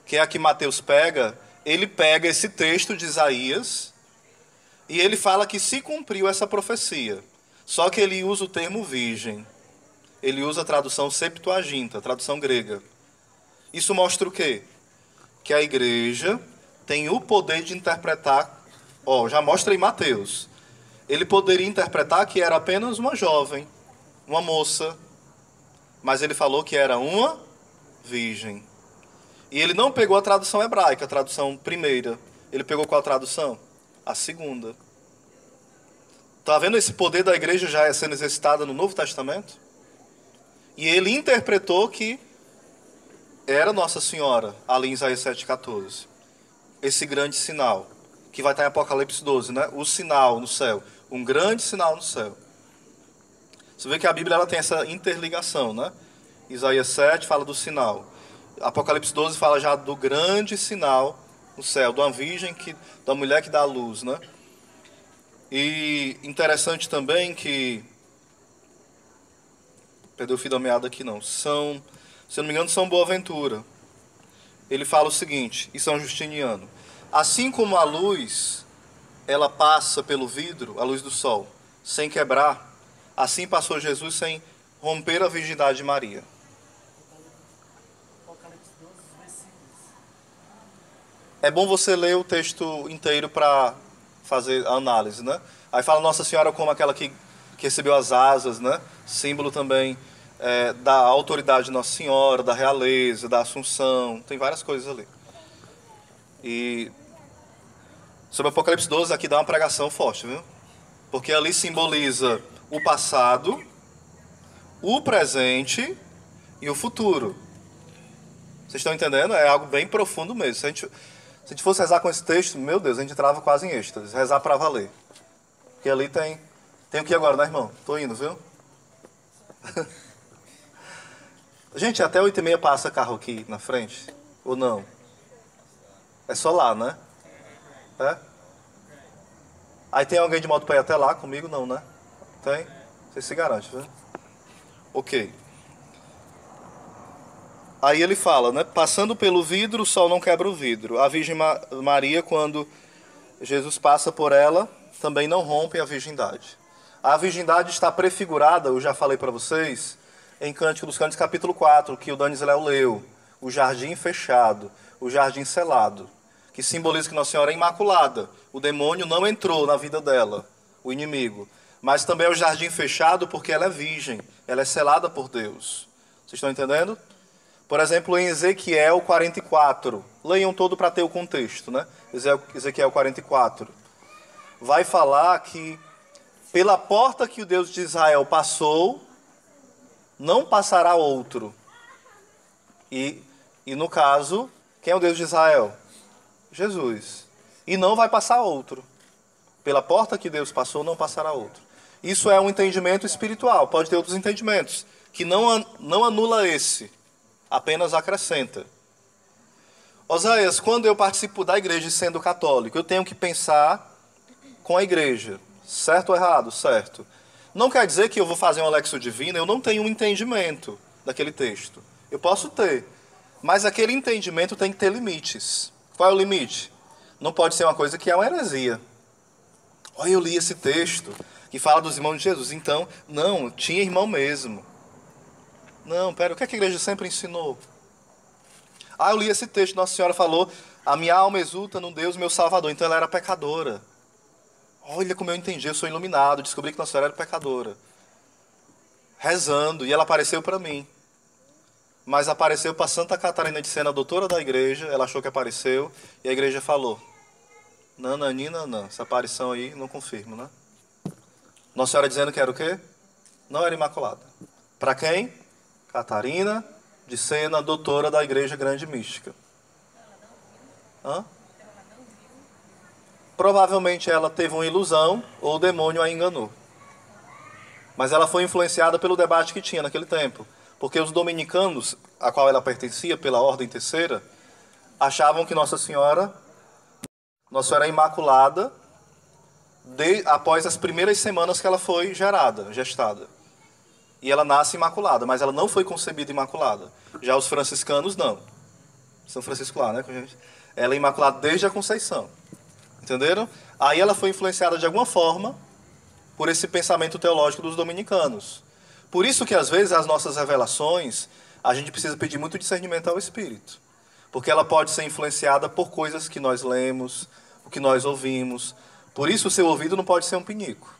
que é a que Mateus pega, ele pega esse texto de Isaías e ele fala que se cumpriu essa profecia. Só que ele usa o termo virgem. Ele usa a tradução Septuaginta, a tradução grega. Isso mostra o quê? Que a igreja tem o poder de interpretar. Já mostra em Mateus. Ele poderia interpretar que era apenas uma jovem, uma moça. Mas ele falou que era uma virgem. E ele não pegou a tradução hebraica, a tradução primeira. Ele pegou qual tradução? A segunda. Está vendo esse poder da igreja já sendo exercitado no Novo Testamento? E ele interpretou que era Nossa Senhora, ali em Isaías 7,14. Esse grande sinal, que vai estar em Apocalipse 12, né? O sinal no céu. Um grande sinal no céu. Você vê que a Bíblia ela tem essa interligação, né? Isaías 7 fala do sinal. Apocalipse 12 fala já do grande sinal no céu, de uma virgem, da mulher que dá a luz, né? E interessante também que... Perdeu o fio da meada aqui não. Se eu não me engano, São Boaventura. Ele fala o seguinte, e São Justiniano: assim como a luz, ela passa pelo vidro, a luz do sol, sem quebrar, assim passou Jesus sem romper a virgindade de Maria. É bom você ler o texto inteiro para fazer a análise, né? Aí fala Nossa Senhora como aquela que recebeu as asas, né? Símbolo também da autoridade de Nossa Senhora, da realeza, da Assunção, tem várias coisas ali. E sobre Apocalipse 12 aqui dá uma pregação forte, viu? Porque ali simboliza o passado, o presente e o futuro. Vocês estão entendendo? É algo bem profundo mesmo. Se a gente fosse rezar com esse texto, meu Deus, a gente entrava quase em êxtase. Rezar para valer. Porque ali tem o que agora, né, irmão? Tô indo, viu? Gente, até 8h30 passa carro aqui na frente? Ou não? É só lá, né? É? Aí tem alguém de moto para ir até lá comigo? Não, né? Tem? Você se garante, viu? Ok. Aí ele fala, né? Passando pelo vidro, o sol não quebra o vidro. A Virgem Maria, quando Jesus passa por ela, também não rompe a virgindade. A virgindade está prefigurada, eu já falei para vocês, em Cântico dos Cânticos, capítulo 4, que o Danisléu leu. O jardim fechado, o jardim selado, que simboliza que Nossa Senhora é imaculada. O demônio não entrou na vida dela, o inimigo. Mas também é o jardim fechado porque ela é virgem, ela é selada por Deus. Vocês estão entendendo? Por exemplo, em Ezequiel 44, leiam todo para ter o contexto, né? Ezequiel 44. Vai falar que pela porta que o Deus de Israel passou, não passará outro. E no caso, quem é o Deus de Israel? Jesus. E não vai passar outro. Pela porta que Deus passou, não passará outro. Isso é um entendimento espiritual. Pode ter outros entendimentos, que não anula esse, apenas acrescenta. Oséias, quando eu participo da igreja sendo católico, eu tenho que pensar com a igreja, Certo ou errado? Certo. Não quer dizer que eu vou fazer uma lexo divina, eu não tenho um entendimento daquele texto. Eu posso ter, mas aquele entendimento tem que ter limites. Qual é o limite? Não pode ser uma coisa que é uma heresia. Olha, eu li esse texto que fala dos irmãos de Jesus. Então, não, tinha irmão mesmo. Não, pera, o que é que a igreja sempre ensinou? Ah, eu li esse texto, Nossa Senhora falou, a minha alma exulta no Deus meu Salvador. Então ela era pecadora. Olha como eu entendi, eu sou iluminado, descobri que Nossa Senhora era pecadora. Rezando, e ela apareceu para mim. Mas apareceu para Santa Catarina de Sena, doutora da igreja, ela achou que apareceu, e a igreja falou, nananina, não, essa aparição aí não confirmo, né? Nossa Senhora dizendo que era o quê? Não era imaculada. Para quem? Catarina de Sena, doutora da igreja grande mística. Hã? Provavelmente ela teve uma ilusão ou o demônio a enganou. Mas ela foi influenciada pelo debate que tinha naquele tempo. Porque os dominicanos, a qual ela pertencia, pela ordem terceira, achavam que Nossa Senhora é imaculada após as primeiras semanas que ela foi gestada. E ela nasce imaculada, mas ela não foi concebida imaculada. Já os franciscanos, não. São Francisco lá, né? Ela é imaculada desde a conceição. Entenderam? Aí ela foi influenciada de alguma forma por esse pensamento teológico dos dominicanos. Por isso que, às vezes, as nossas revelações, a gente precisa pedir muito discernimento ao Espírito. Porque ela pode ser influenciada por coisas que nós lemos, o que nós ouvimos. Por isso, o seu ouvido não pode ser um pinico.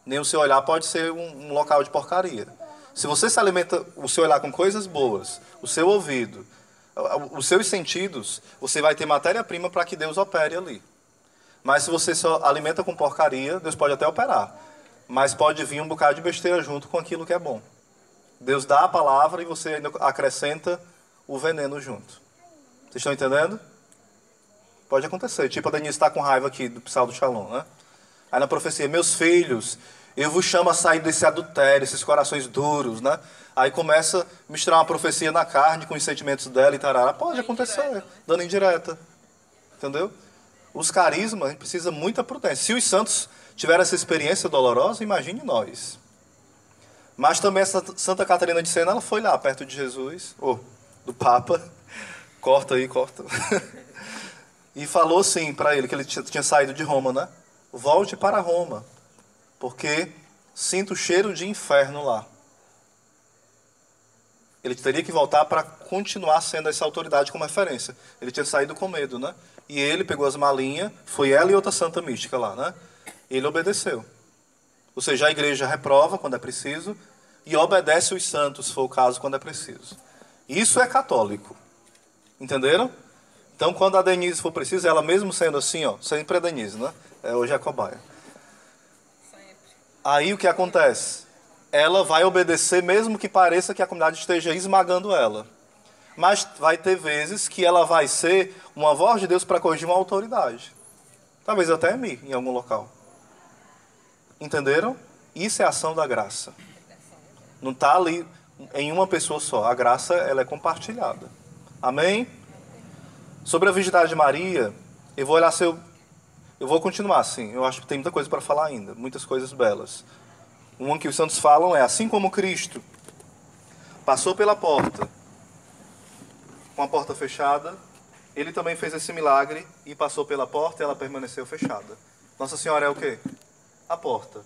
Nem o seu olhar pode ser um local de porcaria. Se você se alimenta o seu olhar com coisas boas, o seu ouvido, os seus sentidos, você vai ter matéria-prima para que Deus opere ali. Mas se você só alimenta com porcaria, Deus pode até operar. Mas pode vir um bocado de besteira junto com aquilo que é bom. Deus dá a palavra e você ainda acrescenta o veneno junto. Vocês estão entendendo? Pode acontecer. Tipo, a Denise está com raiva aqui do Psal do Shalom, né? Aí na profecia, meus filhos, eu vos chamo a sair desse adultério, esses corações duros, né? Aí começa a misturar uma profecia na carne com os sentimentos dela e tarará. Pode acontecer, indireta, né? Dando indireta. Entendeu? Os carismas, a gente precisa muita prudência. Se os santos tiveram essa experiência dolorosa, imagine nós. Mas também essa Santa Catarina de Sena, ela foi lá perto de Jesus, do Papa, corta aí, corta. E falou assim para ele, que ele tinha saído de Roma, né? Volte para Roma, porque sinto cheiro de inferno lá. Ele teria que voltar para continuar sendo essa autoridade como referência. Ele tinha saído com medo, né? E ele pegou as malinhas, foi ela e outra santa mística lá, né? Ele obedeceu. Ou seja, a igreja reprova quando é preciso e obedece os santos, se for o caso, quando é preciso. Isso é católico. Entenderam? Então, quando a Denise for preciso, ela mesmo sendo assim, sempre é Denise, né? Hoje é a cobaia. Aí o que acontece? Ela vai obedecer mesmo que pareça que a comunidade esteja esmagando ela. Mas vai ter vezes que ela vai ser uma voz de Deus para corrigir uma autoridade. Talvez até mim, em algum local. Entenderam? Isso é a ação da graça. Não está ali em uma pessoa só. A graça, ela é compartilhada. Amém? Sobre a virgindade de Maria, eu vou olhar eu vou continuar assim. Eu acho que tem muita coisa para falar ainda. Muitas coisas belas. Uma que os santos falam é, assim como Cristo passou pela porta, com a porta fechada, ele também fez esse milagre e passou pela porta e ela permaneceu fechada. Nossa Senhora é o quê? A porta.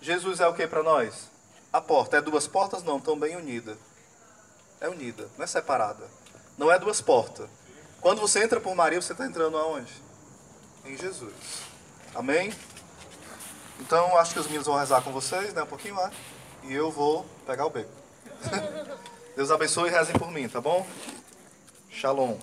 Jesus é o quê para nós? A porta. É duas portas? Não, estão bem unidas. É unida, não é separada. Não é duas portas. Quando você entra por Maria, você está entrando aonde? Em Jesus. Amém? Então, acho que os meninos vão rezar com vocês, né? Um pouquinho lá. E eu vou pegar o beco. Deus abençoe e rezem por mim, tá bom? Shalom.